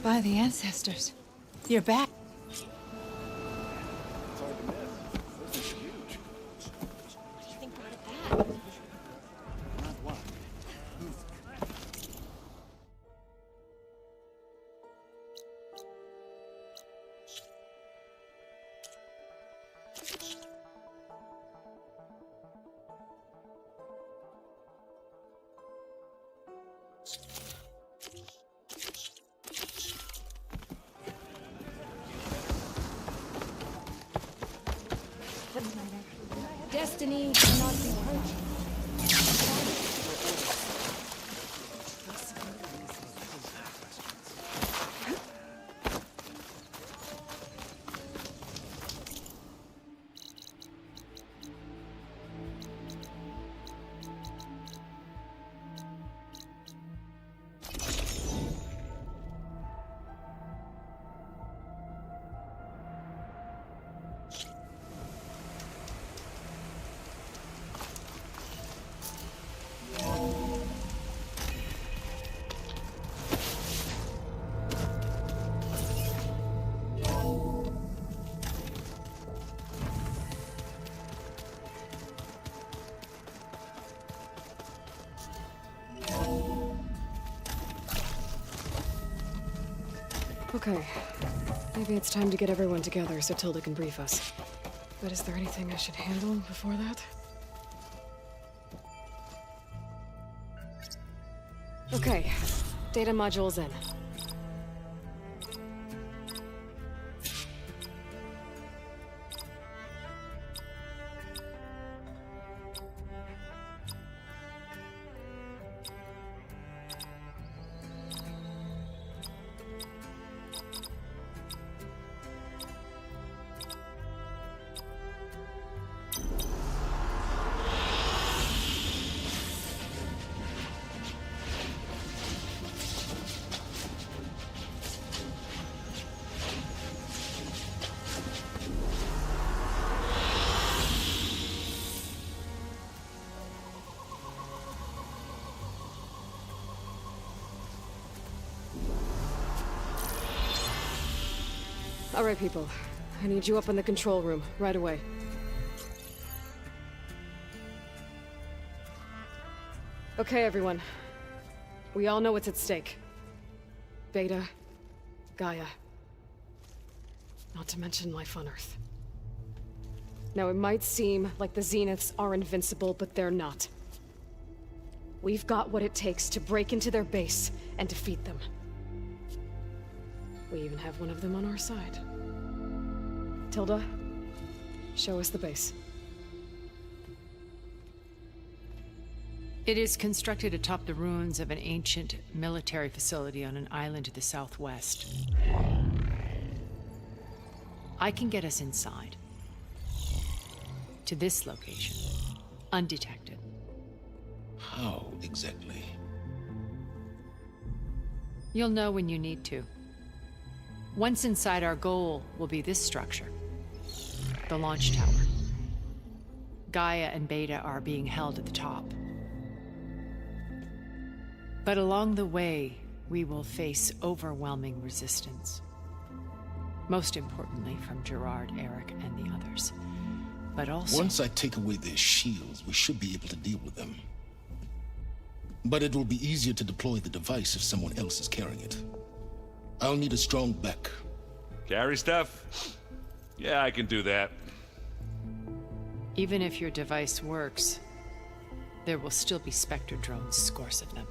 By the ancestors. You're back.
Destiny cannot be purchased.
Okay. Maybe it's time to get everyone together so Tilda can brief us. But is there anything I should handle before that? Okay. Data module's in. Alright, people. I need you up in the control room, right away. Okay, everyone. We all know what's at stake. Beta, Gaia. Not to mention life on Earth. Now, it might seem like the Zeniths are invincible, but they're not. We've got what it takes to break into their base and defeat them. We even have one of them on our side. Tilda, show us the base.
It is constructed atop the ruins of an ancient military facility on an island to the southwest. I can get us inside. To this location, undetected.
How exactly?
You'll know when you need to. Once inside, our goal will be this structure. The launch tower. Gaia and Beta are being held at the top. But along the way, we will face overwhelming resistance. Most importantly, from Gerard, Eric, and the others. But also...
Once I take away their shields, we should be able to deal with them. But it will be easier to deploy the device if someone else is carrying it. I'll need a strong back.
Carry stuff? Yeah, I can do that.
Even if your device works, there will still be Spectre drones, scores of them.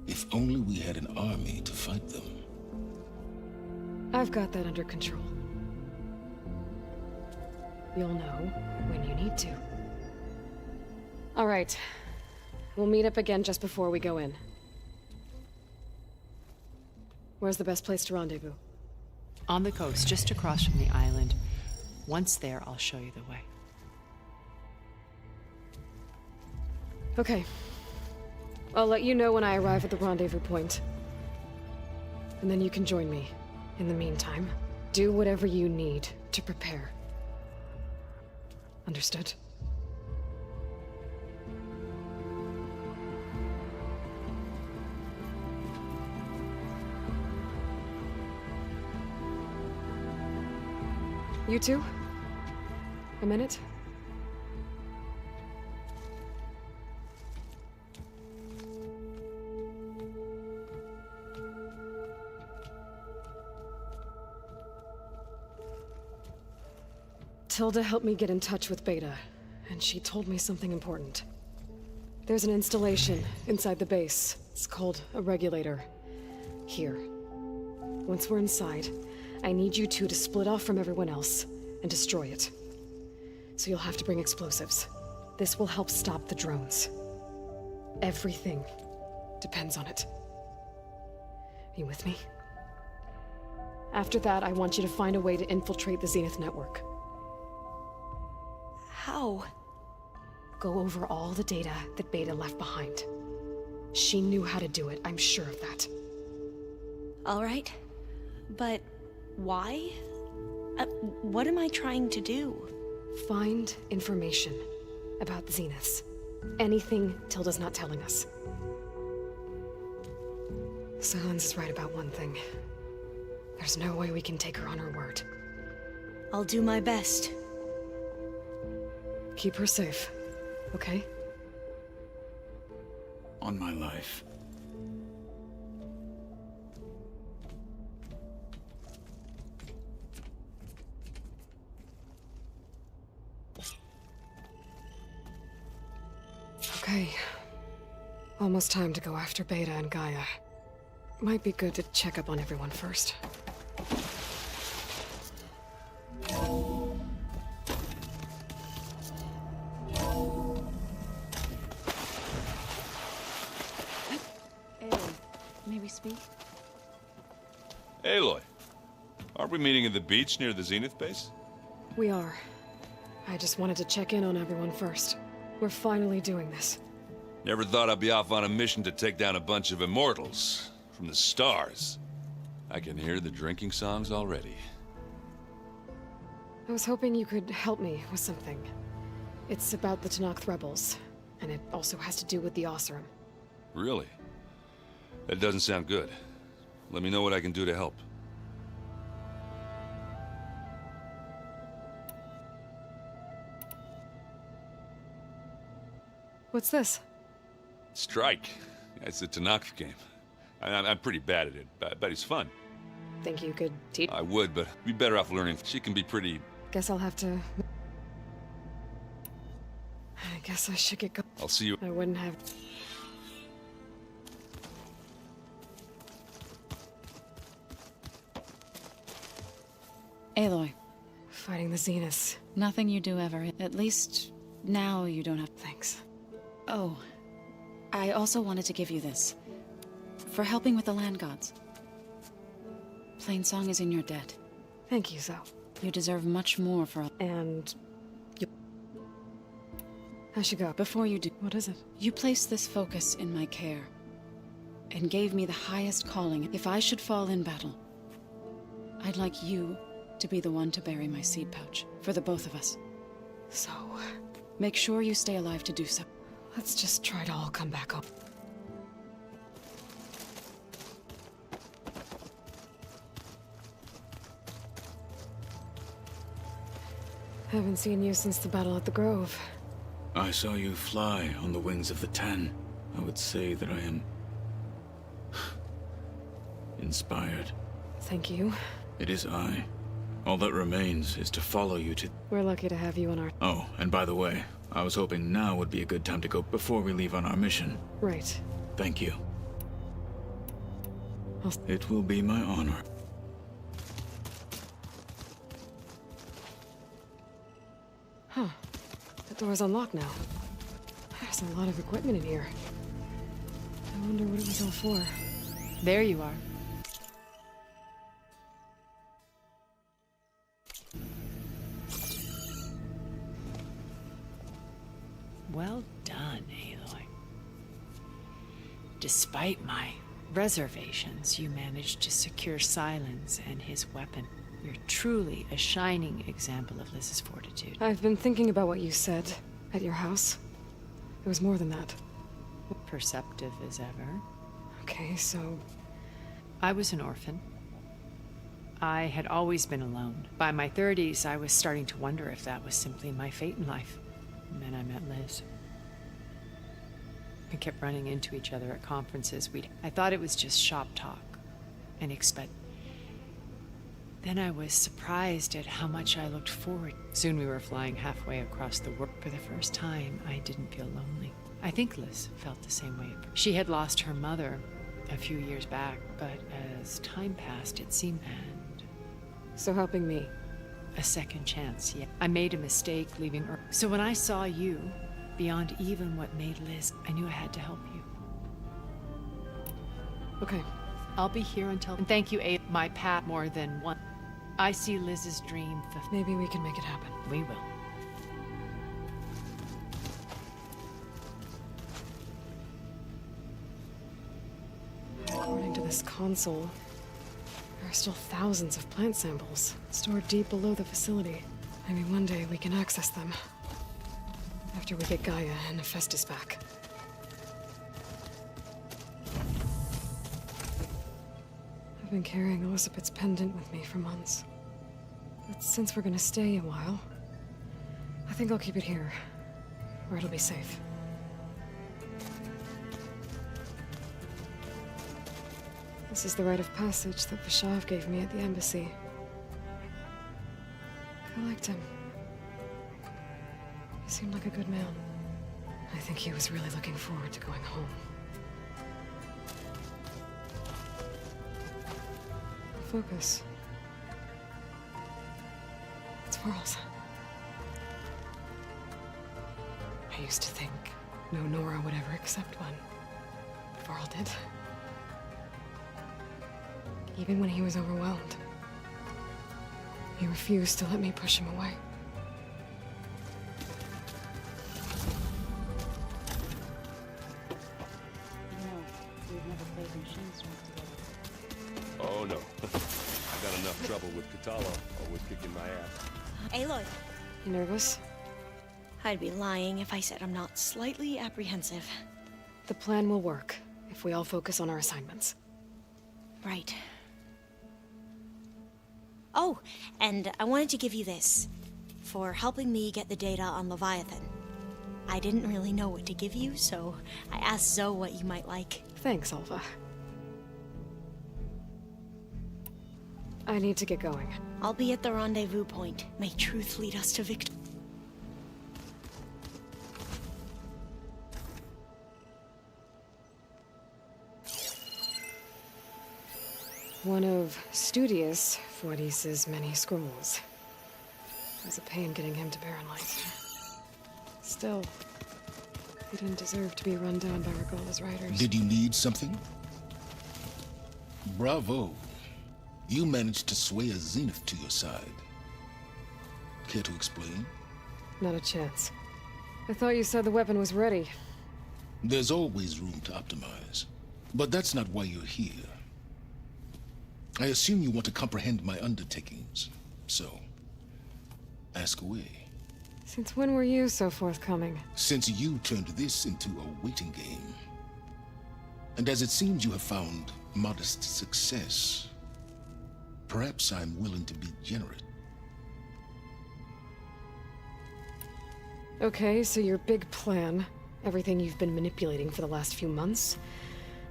If only we had an army to fight them.
I've got that under control. You'll know when you need to. All right. We'll meet up again just before we go in. Where's the best place to rendezvous?
On the coast, just across from the island. Once there, I'll show you the way.
Okay. I'll let you know when I arrive at the rendezvous point. And then you can join me. In the meantime, do whatever you need to prepare. Understood? You two? A minute? Tilda helped me get in touch with Beta, and she told me something important. There's an installation inside the base. It's called a regulator. Here. Once we're inside, I need you two to split off from everyone else and destroy it. So you'll have to bring explosives. This will help stop the drones. Everything depends on it. Are you with me? After that, I want you to find a way to infiltrate the Zenith network.
How?
Go over all the data that Beta left behind. She knew how to do it, I'm sure of that.
All right. But why? What am I trying to do?
Find information about the Zeniths. Anything Tilda's not telling us. Silence is right about one thing. There's no way we can take her on her word.
I'll do my best.
Keep her safe, okay?
On my life.
Okay. Almost time to go after Beta and Gaia. Might be good to check up on everyone first.
Aloy, may we speak?
Aloy, aren't we meeting at the beach near the Zenith base?
We are. I just wanted to check in on everyone first. We're finally doing this.
Never thought I'd be off on a mission to take down a bunch of immortals from the stars. I can hear the drinking songs already.
I was hoping you could help me with something. It's about the Tenakth rebels, and it also has to do with the Osram.
Really? That doesn't sound good. Let me know what I can do to help.
What's this?
Strike. It's a Tanakh game. I'm pretty bad at it, but it's fun.
Think you could teach?
I would, but be better off learning. She can be pretty...
Guess I'll have to... I guess I should get going.
I'll see you...
I wouldn't have...
Aloy.
Fighting the Zeniths.
Nothing you do ever. At least, now you don't have...
Thanks.
Oh. I also wanted to give you this. For helping with the land gods. Plainsong is in your debt.
Thank you, Zoe.
You deserve much more for...
And... you... I should go.
Before you do...
What is it?
You placed this focus in my care. And gave me the highest calling. If I should fall in battle, I'd like you to be the one to bury my seed pouch. For the both of us.
So...
Make sure you stay alive to do so.
Let's just try to all come back up. Haven't seen you since the battle at the Grove.
I saw you fly on the wings of the Ten. I would say that I am... inspired.
Thank you.
It is I. All that remains is to follow you to...
We're lucky to have you on our...
Oh, and by the way, I was hoping now would be a good time to go before we leave on our mission.
Right.
Thank you. It will be my honor.
Huh. The door's unlocked now. There's a lot of equipment in here. I wonder what it was all for.
There you are. Well done, Aloy. Despite my reservations, you managed to secure Silence and his weapon. You're truly a shining example of Liz's fortitude.
I've been thinking about what you said at your house. It was more than that.
Perceptive as ever.
Okay, so...
I was an orphan. I had always been alone. By my 30s, I was starting to wonder if that was simply my fate in life. And then I met Liz. We kept running into each other at conferences. I thought it was just shop talk and expect. Then I was surprised at how much I looked forward. Soon we were flying halfway across the world. For the first time, I didn't feel lonely. I think Liz felt the same way. She had lost her mother a few years back, but as time passed, it seemed... And...
So helping me?
A second chance, yeah. I made a mistake leaving Earth. So when I saw you, beyond even what made Liz, I knew I had to help you.
Okay.
I'll be here until... And thank you, A. My path more than one. I see Liz's dream.
Maybe we can make it happen.
We will.
According to this console, there are still thousands of plant samples stored deep below the facility. Maybe one day we can access them. After we get Gaia and Hephaestus back. I've been carrying Elizabeth's pendant with me for months. But since we're gonna stay a while, I think I'll keep it here, where it'll be safe. This is the rite of passage that Vashav gave me at the embassy. I liked him. He seemed like a good man. I think he was really looking forward to going home. Focus. It's Varl's. I used to think no Nora would ever accept one. Varl did. Even when he was overwhelmed. He refused to let me push him away.
Oh no. I got enough trouble with Katala, always kicking my ass.
Aloy.
You nervous?
I'd be lying if I said I'm not slightly apprehensive.
The plan will work if we all focus on our assignments.
Right. Oh, and I wanted to give you this for helping me get the data on Leviathan. I didn't really know what to give you, so I asked Zoe what you might like.
Thanks, Alva. I need to get going.
I'll be at the rendezvous point. May truth lead us to victory.
One of Studious Fortis's many scrolls. It was a pain getting him to Barren Light. Still, he didn't deserve to be run down by Regala's riders.
Did you need something? Bravo. You managed to sway a Zenith to your side. Care to explain?
Not a chance. I thought you said the weapon was ready.
There's always room to optimize. But that's not why you're here. I assume you want to comprehend my undertakings. So, ask away.
Since when were you so forthcoming?
Since you turned this into a waiting game. And as it seems you have found modest success, perhaps I'm willing to be generous.
Okay, so your big plan, everything you've been manipulating for the last few months.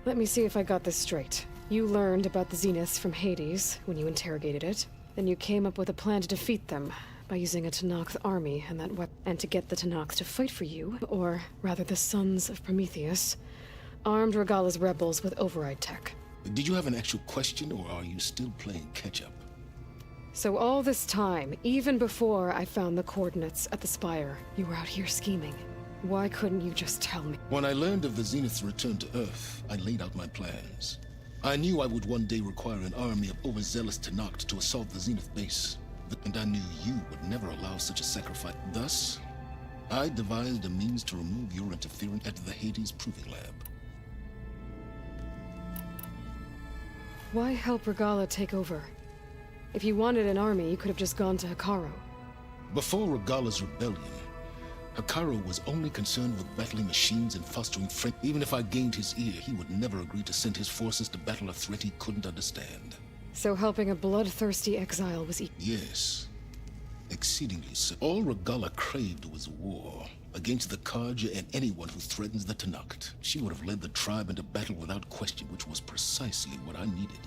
Let me see if I got this straight. You learned about the Zeniths from Hades when you interrogated it. Then you came up with a plan to defeat them by using a Tenakth army and that weapon, and to get the Tenakth to fight for you, or rather the Sons of Prometheus, armed Regala's rebels with override tech.
Did you have an actual question, or are you still playing catch-up?
So all this time, even before I found the coordinates at the Spire, you were out here scheming. Why couldn't you just tell me?
When I learned of the Zenith's return to Earth, I laid out my plans. I knew I would one day require an army of overzealous Tenakth to assault the Zenith base. And I knew you would never allow such a sacrifice. Thus, I devised a means to remove your interference at the Hades Proving Lab.
Why help Regala take over? If you wanted an army, you could have just gone to Hekarro.
Before Regala's rebellion, Hekarro was only concerned with battling machines and fostering friends. Even if I gained his ear, he would never agree to send his forces to battle a threat he couldn't understand.
So helping a bloodthirsty exile was
Yes. Exceedingly so. All Regala craved was war against the Karja and anyone who threatens the Tenakth. She would have led the tribe into battle without question, which was precisely what I needed.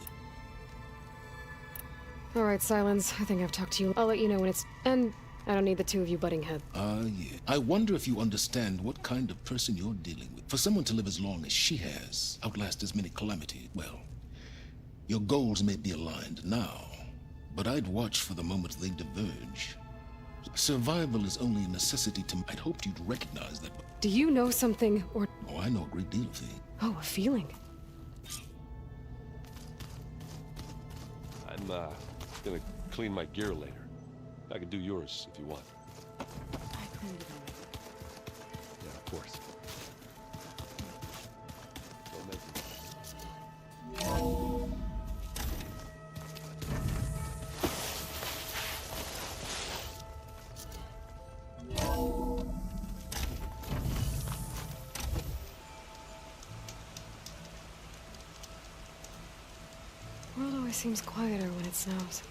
All right, Silence. I think I've talked to you. I'll let you know when it's... And I don't need the two of you butting heads.
Yeah. I wonder if you understand what kind of person you're dealing with. For someone to live as long as she has, outlast as many calamities, well, your goals may be aligned now, but I'd watch for the moment they diverge. Survival is only a necessity to... I'd hoped you'd recognize that.
Do you know something, or...
Oh, I know a great deal of things.
Oh, a feeling.
I'm, gonna clean my gear later. I can do yours if you want.
I cleaned it already.
Yeah, of course. Don't make it.
The world always seems quieter when it snows.